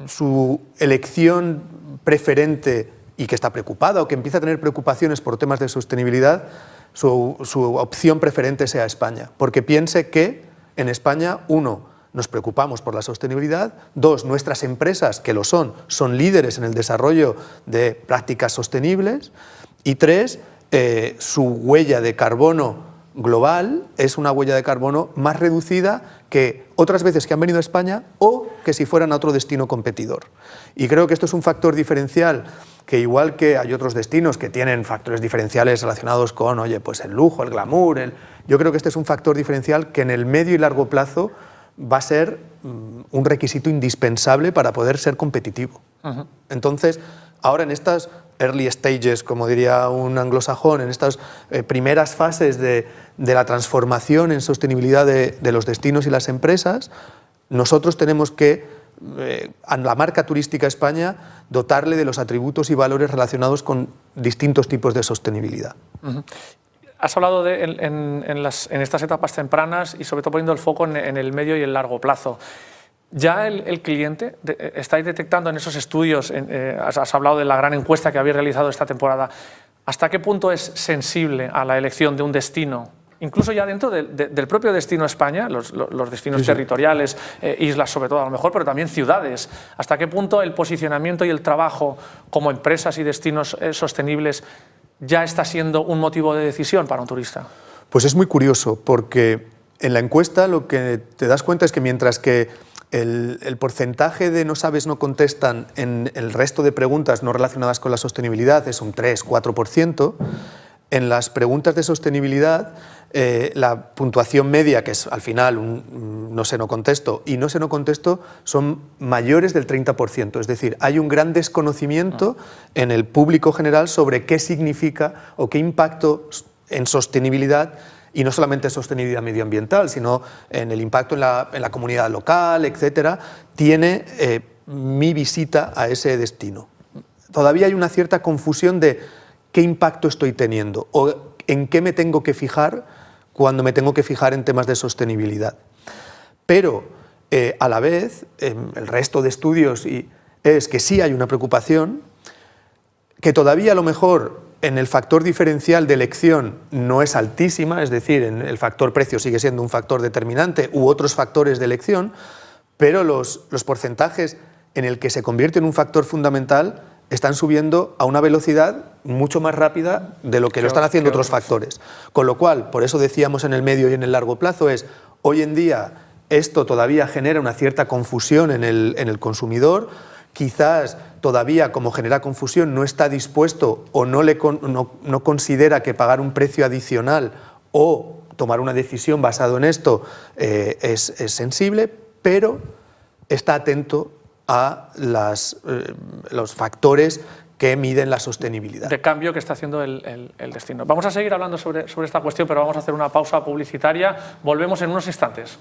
B: su elección preferente y que está preocupada o que empieza a tener preocupaciones por temas de sostenibilidad, su opción preferente sea España, porque piense que en España, uno, nos preocupamos por la sostenibilidad, dos, nuestras empresas, que lo son líderes en el desarrollo de prácticas sostenibles, y tres, su huella de carbono global es una huella de carbono más reducida que otras veces que han venido a España o que si fueran a otro destino competidor. Y creo que esto es un factor diferencial que, igual que hay otros destinos que tienen factores diferenciales relacionados con, oye, pues el lujo, el glamour, yo creo que este es un factor diferencial que en el medio y largo plazo va a ser un requisito indispensable para poder ser competitivo. Entonces, ahora en estas early stages, como diría un anglosajón, en estas primeras fases de la transformación en sostenibilidad de los destinos y las empresas, nosotros tenemos que, a la marca turística España, dotarle de los atributos y valores relacionados con distintos tipos de sostenibilidad.
A: Has hablado en estas etapas tempranas y sobre todo poniendo el foco en el medio y el largo plazo. ¿Ya el cliente, estáis detectando en esos estudios, has hablado de la gran encuesta que habéis realizado esta temporada, hasta qué punto es sensible a la elección de un destino, incluso ya dentro del propio destino España, los destinos territoriales, islas sobre todo a lo mejor, pero también ciudades? ¿Hasta qué punto el posicionamiento y el trabajo como empresas y destinos sostenibles ya está siendo un motivo de decisión para un turista?
B: Pues es muy curioso, porque en la encuesta lo que te das cuenta es que mientras que el porcentaje de no sabes, no contestan en el resto de preguntas no relacionadas con la sostenibilidad es un 3-4%, en las preguntas de sostenibilidad la puntuación media, que es al final un no sé, no contesto, y no sé, no contesto, son mayores del 30%. Es decir, hay un gran desconocimiento en el público general sobre qué significa o qué impacto en sostenibilidad, y no solamente sostenibilidad medioambiental, sino en el impacto en la comunidad local, etcétera, tiene mi visita a ese destino. Todavía hay una cierta confusión de qué impacto estoy teniendo o en qué me tengo que fijar cuando me tengo que fijar en temas de sostenibilidad. Pero a la vez, el resto de estudios es que sí hay una preocupación, que todavía a lo mejor en el factor diferencial de elección no es altísima, es decir, en el factor precio sigue siendo un factor determinante u otros factores de elección, pero los porcentajes en el que se convierte en un factor fundamental están subiendo a una velocidad mucho más rápida de lo que lo están haciendo otros factores. Con lo cual, por eso decíamos en el medio y en el largo plazo, hoy en día esto todavía genera una cierta confusión en el consumidor. Quizás todavía, como genera confusión, no está dispuesto o no considera que pagar un precio adicional o tomar una decisión basado en esto es sensible, pero está atento a los factores que miden la sostenibilidad.
A: De cambio que está haciendo el destino. Vamos a seguir hablando sobre esta cuestión, pero vamos a hacer una pausa publicitaria. Volvemos en unos instantes.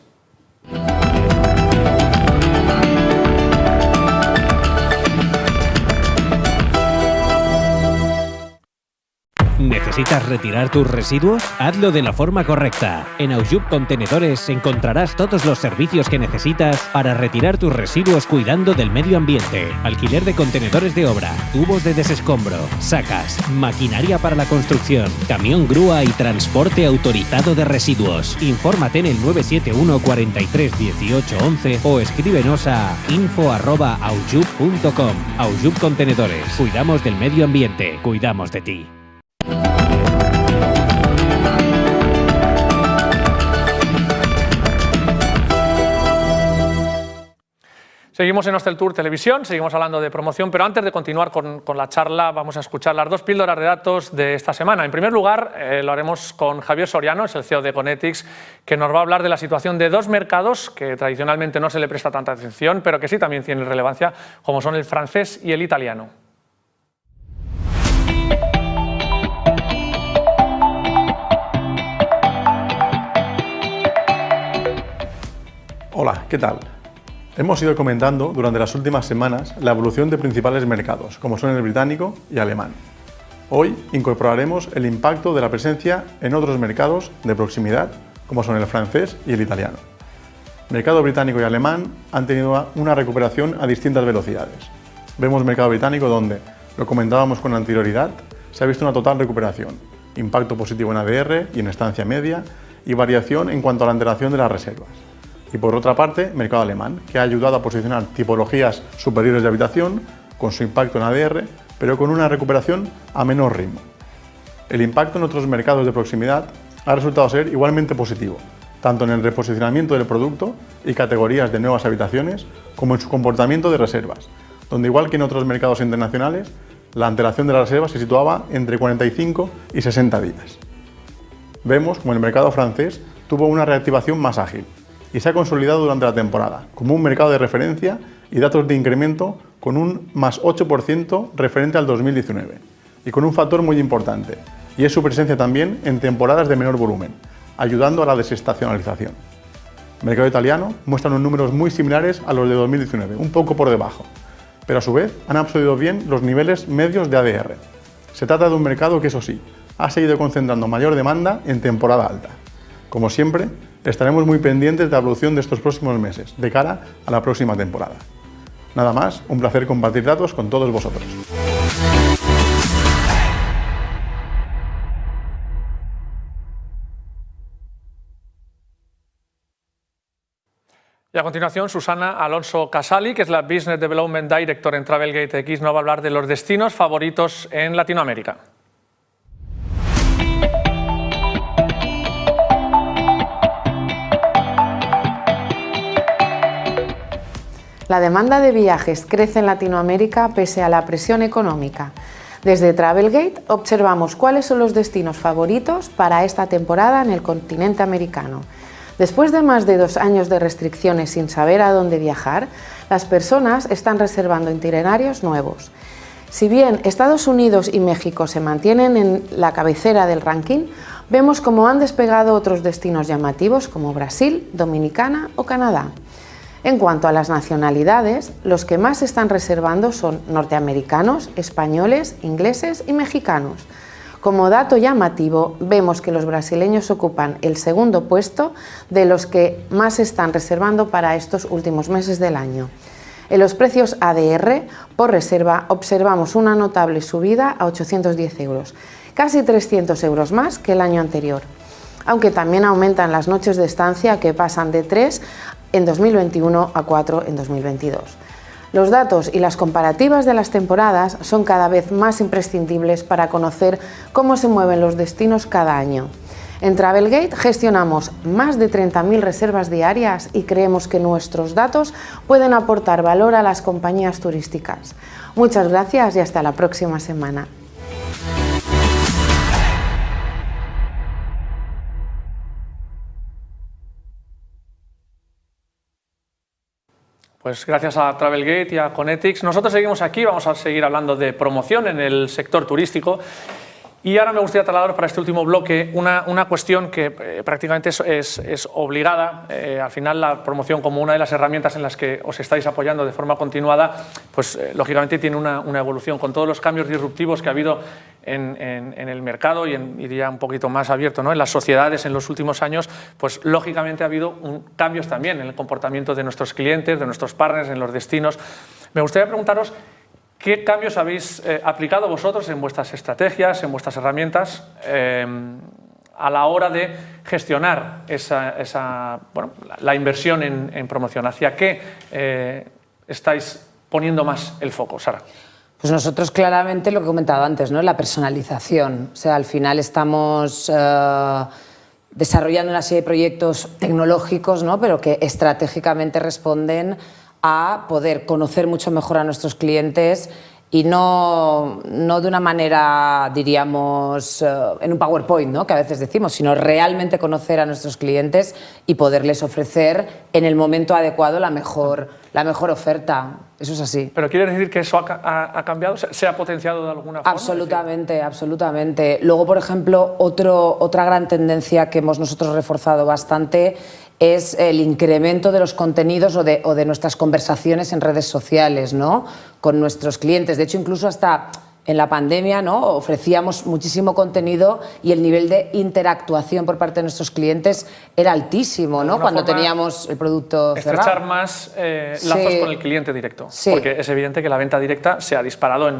H: ¿Necesitas retirar tus residuos? Hazlo de la forma correcta. En Aujup Contenedores encontrarás todos los servicios que necesitas para retirar tus residuos cuidando del medio ambiente. Alquiler de contenedores de obra, tubos de desescombro, sacas, maquinaria para la construcción, camión grúa y transporte autorizado de residuos. Infórmate en el 971 43 18 11 o escríbenos a info@aujup.com. Aujup Contenedores. Cuidamos del medio ambiente. Cuidamos de ti.
A: Seguimos en Hostel Tour Televisión, seguimos hablando de promoción, pero antes de continuar con la charla vamos a escuchar las dos píldoras de datos de esta semana. En primer lugar, lo haremos con Javier Soriano, es el CEO de Conetix, que nos va a hablar de la situación de dos mercados que tradicionalmente no se le presta tanta atención, pero que sí también tienen relevancia, como son el francés y el italiano.
I: Hola, ¿qué tal? Hemos ido comentando durante las últimas semanas la evolución de principales mercados, como son el británico y alemán. Hoy incorporaremos el impacto de la presencia en otros mercados de proximidad, como son el francés y el italiano. El mercado británico y alemán han tenido una recuperación a distintas velocidades. Vemos mercado británico donde, lo comentábamos con anterioridad, se ha visto una total recuperación, impacto positivo en ADR y en estancia media y variación en cuanto a la alteración de las reservas. Y por otra parte, mercado alemán, que ha ayudado a posicionar tipologías superiores de habitación con su impacto en ADR, pero con una recuperación a menor ritmo. El impacto en otros mercados de proximidad ha resultado ser igualmente positivo, tanto en el reposicionamiento del producto y categorías de nuevas habitaciones, como en su comportamiento de reservas, donde igual que en otros mercados internacionales, la antelación de las reservas se situaba entre 45 y 60 días. Vemos como el mercado francés tuvo una reactivación más ágil, y se ha consolidado durante la temporada como un mercado de referencia y datos de incremento con un más 8% referente al 2019 y con un factor muy importante, y es su presencia también en temporadas de menor volumen, ayudando a la desestacionalización. El mercado italiano muestra unos números muy similares a los de 2019, un poco por debajo, pero a su vez han absorbido bien los niveles medios de ADR. Se trata de un mercado que, eso sí, ha seguido concentrando mayor demanda en temporada alta. Como siempre, estaremos muy pendientes de la evolución de estos próximos meses, de cara a la próxima temporada. Nada más, un placer compartir datos con todos vosotros.
A: Y a continuación, Susana Alonso Casali, que es la Business Development Director en Travelgate X, nos va a hablar de los destinos favoritos en Latinoamérica.
J: La demanda de viajes crece en Latinoamérica pese a la presión económica. Desde Travelgate observamos cuáles son los destinos favoritos para esta temporada en el continente americano. Después de más de 2 años de restricciones sin saber a dónde viajar, las personas están reservando itinerarios nuevos. Si bien Estados Unidos y México se mantienen en la cabecera del ranking, vemos cómo han despegado otros destinos llamativos como Brasil, Dominicana o Canadá. En cuanto a las nacionalidades, los que más están reservando son norteamericanos, españoles, ingleses y mexicanos. Como dato llamativo, vemos que los brasileños ocupan el segundo puesto de los que más están reservando para estos últimos meses del año. En los precios ADR por reserva observamos una notable subida a 810 euros, casi 300 euros más que el año anterior, aunque también aumentan las noches de estancia, que pasan de 3 en 2021 a 4 en 2022. Los datos y las comparativas de las temporadas son cada vez más imprescindibles para conocer cómo se mueven los destinos cada año. En Travelgate gestionamos más de 30.000 reservas diarias y creemos que nuestros datos pueden aportar valor a las compañías turísticas. Muchas gracias y hasta la próxima semana.
A: Pues gracias a Travelgate y a Conetix. Nosotros seguimos aquí, vamos a seguir hablando de promoción en el sector turístico. Y ahora me gustaría trasladaros para este último bloque una cuestión que prácticamente es obligada. Al final, la promoción, como una de las herramientas en las que os estáis apoyando de forma continuada, pues lógicamente tiene una evolución con todos los cambios disruptivos que ha habido en el mercado y diría un poquito más abierto, ¿no?, en las sociedades en los últimos años. Pues lógicamente ha habido cambios también en el comportamiento de nuestros clientes, de nuestros partners, en los destinos. Me gustaría preguntaros ¿qué cambios habéis aplicado vosotros en vuestras estrategias, en vuestras herramientas, a la hora de gestionar la inversión en promoción? ¿Hacia qué estáis poniendo más el foco, Sara?
C: Pues nosotros claramente lo que he comentado antes, ¿no?, la personalización. O sea, al final estamos desarrollando una serie de proyectos tecnológicos, ¿no?, pero que estratégicamente responden a poder conocer mucho mejor a nuestros clientes y no de una manera, diríamos, en un PowerPoint, ¿no?, que a veces decimos, sino realmente conocer a nuestros clientes y poderles ofrecer en el momento adecuado la mejor oferta. Eso es así.
A: ¿Pero quiere decir que eso ha cambiado? ¿Se ha potenciado de alguna forma?
C: Absolutamente, absolutamente. Luego, por ejemplo, otra gran tendencia que hemos nosotros reforzado bastante es el incremento de los contenidos o de nuestras conversaciones en redes sociales, ¿no?, con nuestros clientes. De hecho, incluso hasta en la pandemia, ¿no?, ofrecíamos muchísimo contenido y el nivel de interactuación por parte de nuestros clientes era altísimo, ¿no?, cuando teníamos el producto cerrado.
A: Estrechar más lazos con el cliente directo, porque es evidente que la venta directa se ha disparado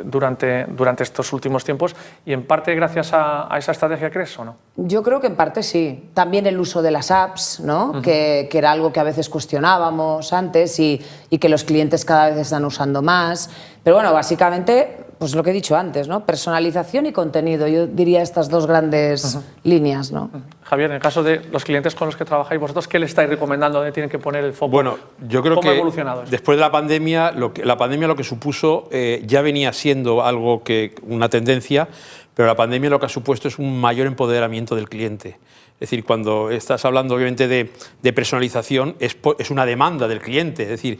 A: durante estos últimos tiempos y en parte gracias a esa estrategia, ¿crees o no?
C: Yo creo que en parte sí. También el uso de las apps, ¿no?, que era algo que a veces cuestionábamos antes y que los clientes cada vez están usando más. Pero bueno, básicamente, pues lo que he dicho antes, ¿no?, personalización y contenido. Yo diría estas dos grandes líneas, ¿no?
A: Javier, en el caso de los clientes con los que trabajáis vosotros, ¿qué le estáis recomendando? ¿Dónde tienen que poner el foco?
E: Bueno, yo creo
A: ¿Cómo
E: que
A: ha evolucionado esto?
E: después de la pandemia lo que supuso ya venía siendo algo una tendencia, pero la pandemia lo que ha supuesto es un mayor empoderamiento del cliente. Es decir, cuando estás hablando obviamente de personalización, es una demanda del cliente. Es decir,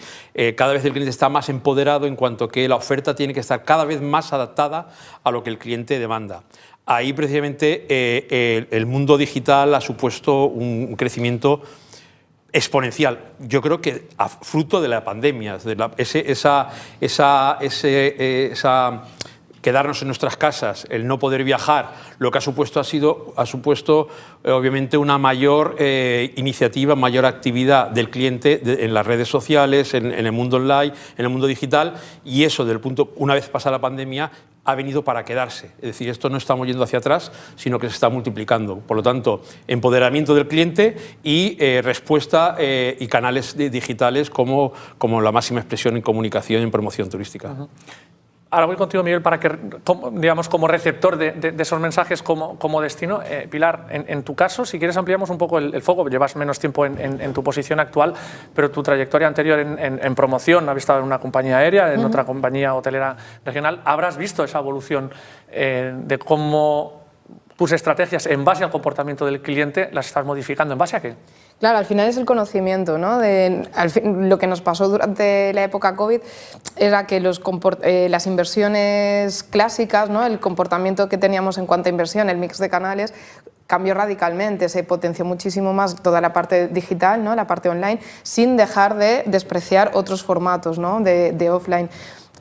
E: cada vez el cliente está más empoderado en cuanto que la oferta tiene que estar cada vez más adaptada a lo que el cliente demanda. Ahí precisamente el mundo digital ha supuesto un crecimiento exponencial. Yo creo que a fruto de la pandemia, quedarnos en nuestras casas, el no poder viajar, lo que ha supuesto obviamente una mayor iniciativa, mayor actividad del cliente en las redes sociales, en el mundo online, en el mundo digital, y eso una vez pasada la pandemia ha venido para quedarse. Es decir, esto no estamos yendo hacia atrás, sino que se está multiplicando. Por lo tanto, empoderamiento del cliente y respuesta y canales digitales como la máxima expresión en comunicación y en promoción turística.
A: Ahora voy contigo, Miguel, para que, digamos, como receptor de esos mensajes como destino. Pilar, en tu caso, si quieres ampliamos un poco el foco, llevas menos tiempo en tu posición actual, pero tu trayectoria anterior en promoción, habías estado en una compañía aérea, en otra compañía hotelera regional, habrás visto esa evolución de cómo tus estrategias en base al comportamiento del cliente las estás modificando. ¿En base a qué?
D: Claro, al final es el conocimiento, ¿no? Lo que nos pasó durante la época COVID era que las inversiones clásicas, ¿no?, el comportamiento que teníamos en cuanto a inversión, el mix de canales, cambió radicalmente, se potenció muchísimo más toda la parte digital, ¿no?, la parte online, sin dejar de despreciar otros formatos, ¿no?, de offline.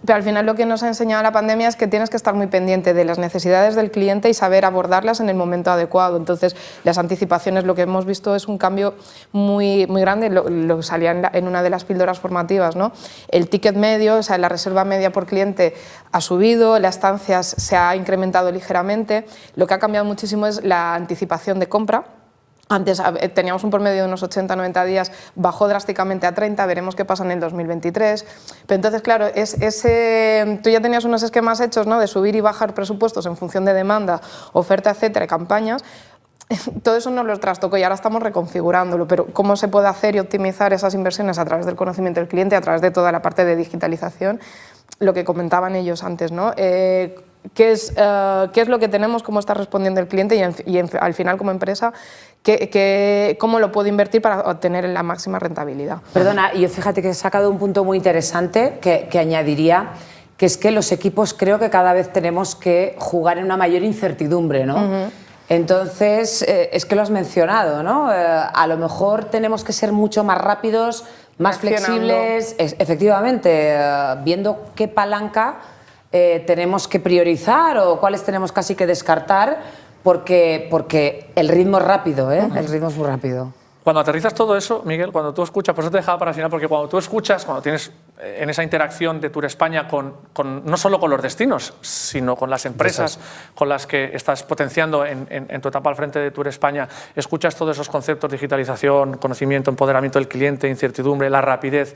D: Pero al final lo que nos ha enseñado la pandemia es que tienes que estar muy pendiente de las necesidades del cliente y saber abordarlas en el momento adecuado. Entonces, las anticipaciones, lo que hemos visto es un cambio muy grande, lo salía en una de las píldoras formativas, ¿no? El ticket medio, o sea, la reserva media por cliente ha subido, las estancias se ha incrementado ligeramente. Lo que ha cambiado muchísimo es la anticipación de compra. Antes teníamos un promedio de unos 80-90 días, bajó drásticamente a 30, veremos qué pasa en el 2023. Pero entonces, claro, tú ya tenías unos esquemas hechos, ¿no?, de subir y bajar presupuestos en función de demanda, oferta, etcétera, y campañas. Todo eso nos lo trastocó y ahora estamos reconfigurándolo, pero ¿cómo se puede hacer y optimizar esas inversiones a través del conocimiento del cliente, a través de toda la parte de digitalización? Lo que comentaban ellos antes, ¿no? ¿Qué es lo que tenemos, cómo está respondiendo el cliente y al final como empresa, cómo lo puedo invertir para obtener la máxima rentabilidad?
C: Perdona, yo fíjate que he sacado un punto muy interesante que añadiría, que es que los equipos creo que cada vez tenemos que jugar en una mayor incertidumbre, ¿no? Entonces, es que lo has mencionado, ¿no? A lo mejor tenemos que ser mucho más rápidos, más flexibles, efectivamente, viendo qué palanca tenemos que priorizar o cuáles tenemos casi que descartar, porque el ritmo es rápido, ¿eh? El ritmo es muy rápido.
A: Cuando aterrizas todo eso, Miguel, cuando tú escuchas, por eso te dejaba para el final, porque cuando tú escuchas, cuando tienes en esa interacción de Tour España no solo con los destinos, sino con las empresas con las que estás potenciando en tu etapa al frente de Tour España, escuchas todos esos conceptos, digitalización, conocimiento, empoderamiento del cliente, incertidumbre, la rapidez.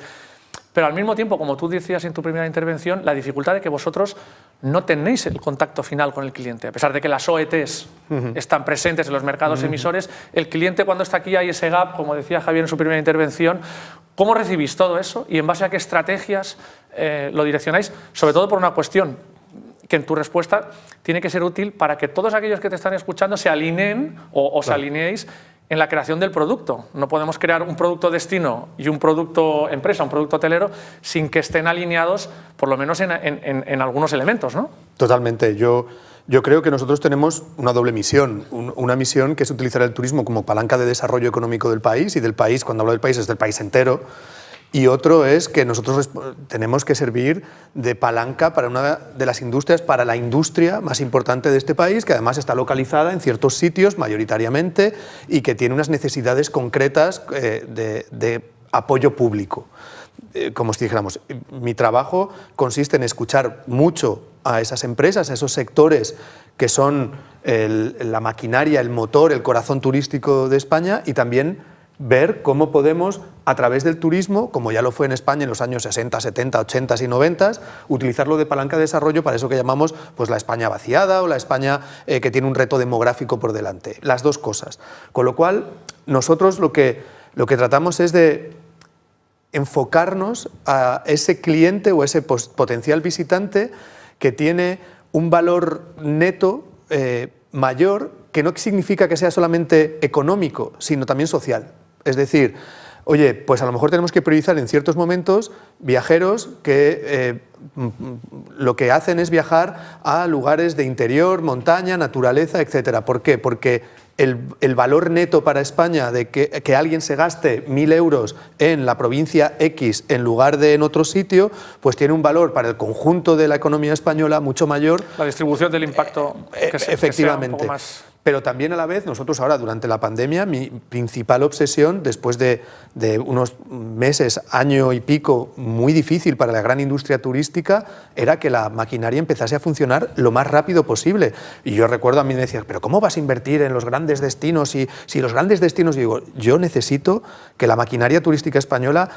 A: pero al mismo tiempo, como tú decías en tu primera intervención, la dificultad de que vosotros no tenéis el contacto final con el cliente. A pesar de que las OETs están presentes en los mercados emisores, el cliente cuando está aquí hay ese gap, como decía Javier en su primera intervención. ¿Cómo recibís todo eso y en base a qué estrategias lo direccionáis? Sobre todo por una cuestión que en tu respuesta tiene que ser útil para que todos aquellos que te están escuchando se alineen o os alineéis en la creación del producto. No podemos crear un producto destino y un producto empresa, un producto hotelero, sin que estén alineados, por lo menos en algunos elementos, ¿no?
B: Totalmente. Yo creo que nosotros tenemos una doble misión. Una misión que es utilizar el turismo como palanca de desarrollo económico del país, y del país, cuando hablo del país, es del país entero. Y otro es que nosotros tenemos que servir de palanca para una de las industrias, para la industria más importante de este país, que además está localizada en ciertos sitios mayoritariamente y que tiene unas necesidades concretas de apoyo público. Como si dijéramos, mi trabajo consiste en escuchar mucho a esas empresas, a esos sectores que son la maquinaria, el motor, el corazón turístico de España, y también ver cómo podemos, a través del turismo, como ya lo fue en España en los años 60, 70, 80 y 90, utilizarlo de palanca de desarrollo para eso que llamamos pues, la España vaciada o la España que tiene un reto demográfico por delante. Las dos cosas. Con lo cual, nosotros lo que tratamos es de enfocarnos a ese cliente o ese potencial visitante que tiene un valor neto mayor, que no significa que sea solamente económico, sino también social. Es decir, oye, pues a lo mejor tenemos que priorizar en ciertos momentos viajeros que lo que hacen es viajar a lugares de interior, montaña, naturaleza, etc. ¿Por qué? Porque el valor neto para España de que alguien se gaste 1.000 euros en la provincia X en lugar de en otro sitio, pues tiene un valor para el conjunto de la economía española mucho mayor.
A: La distribución del impacto
B: efectivamente.
A: Que sea un poco más...
B: Pero también a la vez, nosotros ahora, durante la pandemia, mi principal obsesión, después de unos meses, año y pico, muy difícil para la gran industria turística, era que la maquinaria empezase a funcionar lo más rápido posible. Y yo recuerdo, a mí me decían, ¿pero cómo vas a invertir en los grandes destinos? Si los grandes destinos, digo, yo necesito que la maquinaria turística española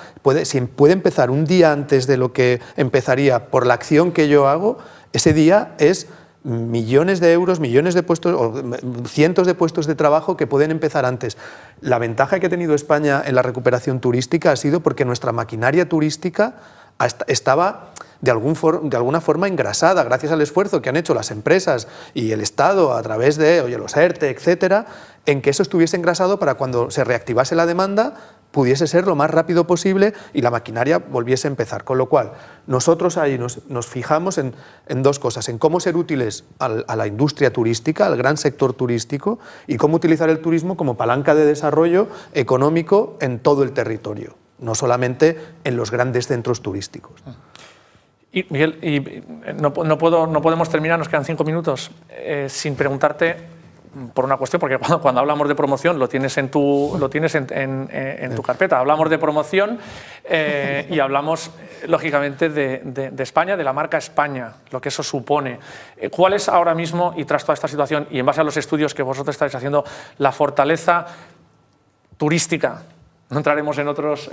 B: si puede empezar un día antes de lo que empezaría por la acción que yo hago, ese día es millones de euros, millones de puestos o cientos de puestos de trabajo que pueden empezar antes. La ventaja que ha tenido España en la recuperación turística ha sido porque nuestra maquinaria turística estaba de alguna forma engrasada, gracias al esfuerzo que han hecho las empresas y el Estado a través de los ERTE, etcétera, en que eso estuviese engrasado para cuando se reactivase la demanda pudiese ser lo más rápido posible y la maquinaria volviese a empezar. Con lo cual, nosotros ahí nos fijamos en dos cosas, en cómo ser útiles a la industria turística, al gran sector turístico, y cómo utilizar el turismo como palanca de desarrollo económico en todo el territorio, no solamente en los grandes centros turísticos.
A: Y Miguel, no podemos terminar, nos quedan 5 minutos, sin preguntarte por una cuestión, porque cuando hablamos de promoción lo tienes en tu carpeta. Hablamos de promoción y hablamos, lógicamente, de España, de la marca España, lo que eso supone. ¿Cuál es ahora mismo, y tras toda esta situación, y en base a los estudios que vosotros estáis haciendo, la fortaleza turística? No entraremos en otros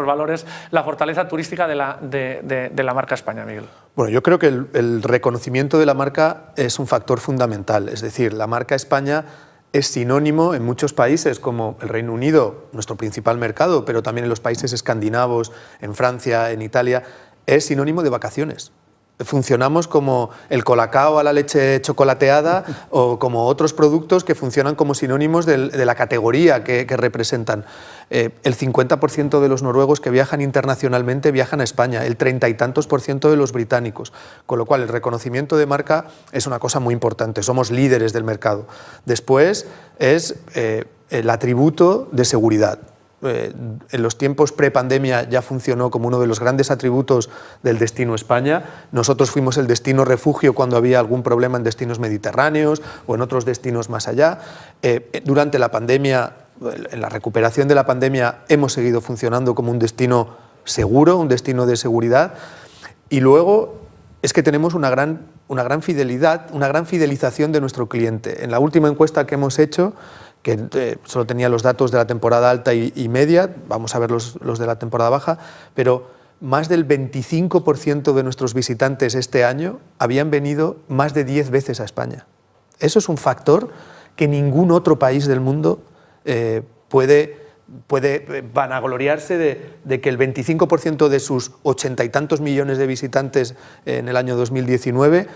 A: valores, la fortaleza turística de la marca España, Miguel.
B: Bueno, yo creo que el reconocimiento de la marca es un factor fundamental. Es decir, la marca España es sinónimo en muchos países como el Reino Unido, nuestro principal mercado, pero también en los países escandinavos, en Francia, en Italia, es sinónimo de vacaciones. Funcionamos como el colacao a la leche chocolateada o como otros productos que funcionan como sinónimos de la categoría que representan. El 50% de los noruegos que viajan internacionalmente viajan a España, el 30 y tantos % de los británicos, con lo cual el reconocimiento de marca es una cosa muy importante, somos líderes del mercado. Después es el atributo de seguridad. En los tiempos pre-pandemia ya funcionó como uno de los grandes atributos del destino España. Nosotros fuimos el destino refugio cuando había algún problema en destinos mediterráneos o en otros destinos más allá. Durante la pandemia, en la recuperación de la pandemia, hemos seguido funcionando como un destino seguro, un destino de seguridad. Y luego es que tenemos una gran fidelidad, una gran fidelización de nuestro cliente. En la última encuesta que hemos hecho, que solo tenía los datos de la temporada alta y media, vamos a ver los de la temporada baja, pero más del 25% de nuestros visitantes este año habían venido más de 10 veces a España. Eso es un factor que ningún otro país del mundo puede vanagloriarse de que el 25% de sus 80 y tantos millones de visitantes en el año 2019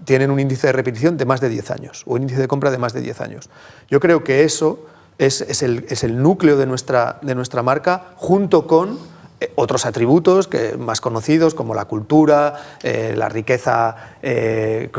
B: tienen un índice de repetición de más de 10 años, o un índice de compra de más de 10 años. Yo creo que eso es el núcleo de nuestra marca, junto con otros atributos más conocidos, como la cultura, la riqueza de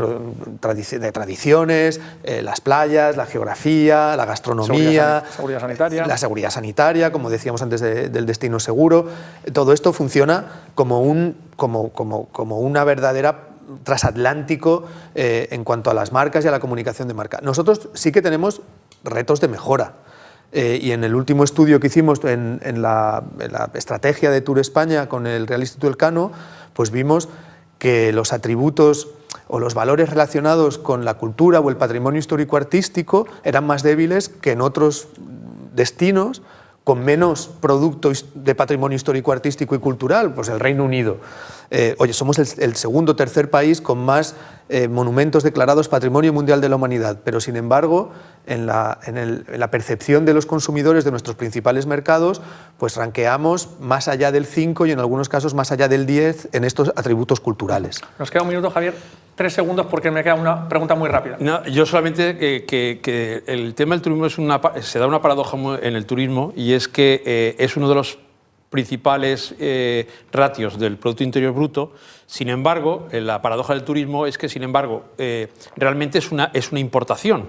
B: tradiciones, las playas, la geografía, la gastronomía,
A: seguridad sanitaria.
B: La seguridad sanitaria, como decíamos antes del destino seguro. Todo esto funciona como una verdadera transatlántico en cuanto a las marcas y a la comunicación de marca. Nosotros sí que tenemos retos de mejora. Y en el último estudio que hicimos en la estrategia de Tour España con el Real Instituto Elcano, pues vimos que los atributos o los valores relacionados con la cultura o el patrimonio histórico-artístico eran más débiles que en otros destinos con menos producto de patrimonio histórico, artístico y cultural, pues el Reino Unido. Oye, somos el segundo o tercer país con más monumentos declarados Patrimonio Mundial de la Humanidad, pero sin embargo, en la percepción de los consumidores de nuestros principales mercados, pues ranqueamos más allá del 5 y en algunos casos más allá del 10 en estos atributos culturales.
A: Nos queda un minuto, Javier. 3 segundos porque me queda una pregunta muy rápida.
E: No, yo solamente que el tema del turismo se da una paradoja en el turismo, y es que es uno de los principales ratios del Producto Interior Bruto. Sin embargo, la paradoja del turismo es que, sin embargo, realmente es una importación,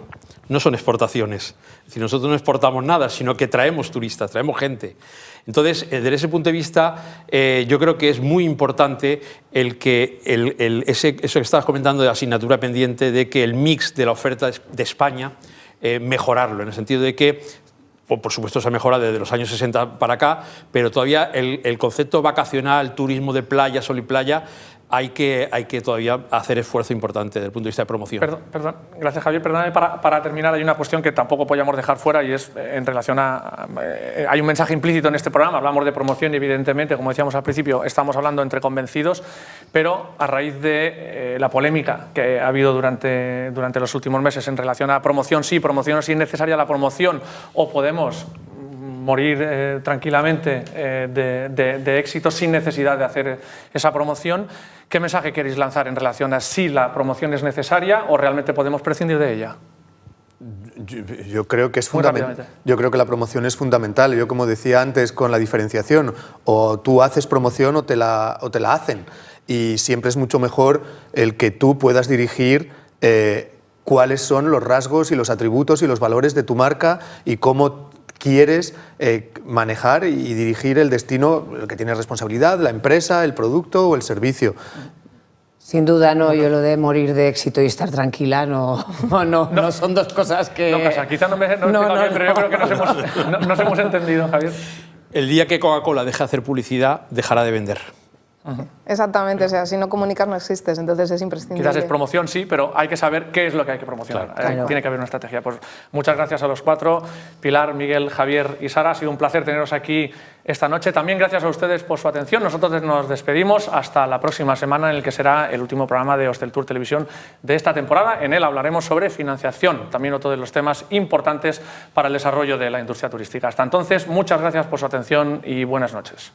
E: no son exportaciones. Es decir, nosotros no exportamos nada, sino que traemos turistas, traemos gente. Entonces, desde ese punto de vista, yo creo que es muy importante eso que estabas comentando de la asignatura pendiente, de que el mix de la oferta de España, mejorarlo, en el sentido de que, por supuesto, se ha mejorado desde los años 60 para acá, pero todavía el concepto vacacional, turismo de playa, sol y playa, hay que todavía hacer esfuerzo importante desde el punto de vista de promoción.
A: Perdón, gracias, Javier. Perdóname, para terminar, hay una cuestión que tampoco podíamos dejar fuera, y es en relación a... hay un mensaje implícito en este programa, hablamos de promoción y, evidentemente, como decíamos al principio, estamos hablando entre convencidos, pero a raíz de la polémica que ha habido durante los últimos meses en relación a promoción sí es necesaria la promoción, o podemos morir tranquilamente de éxito sin necesidad de hacer esa promoción. ¿Qué mensaje queréis lanzar en relación a si la promoción es necesaria o realmente podemos prescindir de ella?
B: Yo creo que es fundamental. Yo creo que la promoción es fundamental. Yo, como decía antes, con la diferenciación, o tú haces promoción o te la hacen. Y siempre es mucho mejor el que tú puedas dirigir cuáles son los rasgos y los atributos y los valores de tu marca y cómo quieres manejar y dirigir el destino, el que tienes responsabilidad, la empresa, el producto o el servicio.
C: Sin duda, no, yo lo de morir de éxito y estar tranquila no son dos cosas que...
A: No pasa, quizá no bien, pero yo creo que nos hemos entendido, Javier.
E: El día que Coca-Cola deje de hacer publicidad, dejará de vender.
D: Exactamente, o sea, si no comunicas no existes, entonces es imprescindible.
A: Quizás es promoción, sí, pero hay que saber qué es lo que hay que promocionar.
C: Claro.
A: Tiene que haber una estrategia. Pues muchas gracias a los 4, Pilar, Miguel, Javier y Sara. Ha sido un placer teneros aquí esta noche. También gracias a ustedes por su atención. Nosotros nos despedimos hasta la próxima semana, en el que será el último programa de Hosteltour Televisión de esta temporada. En él hablaremos sobre financiación, también otro de los temas importantes para el desarrollo de la industria turística. Hasta entonces, muchas gracias por su atención y buenas noches.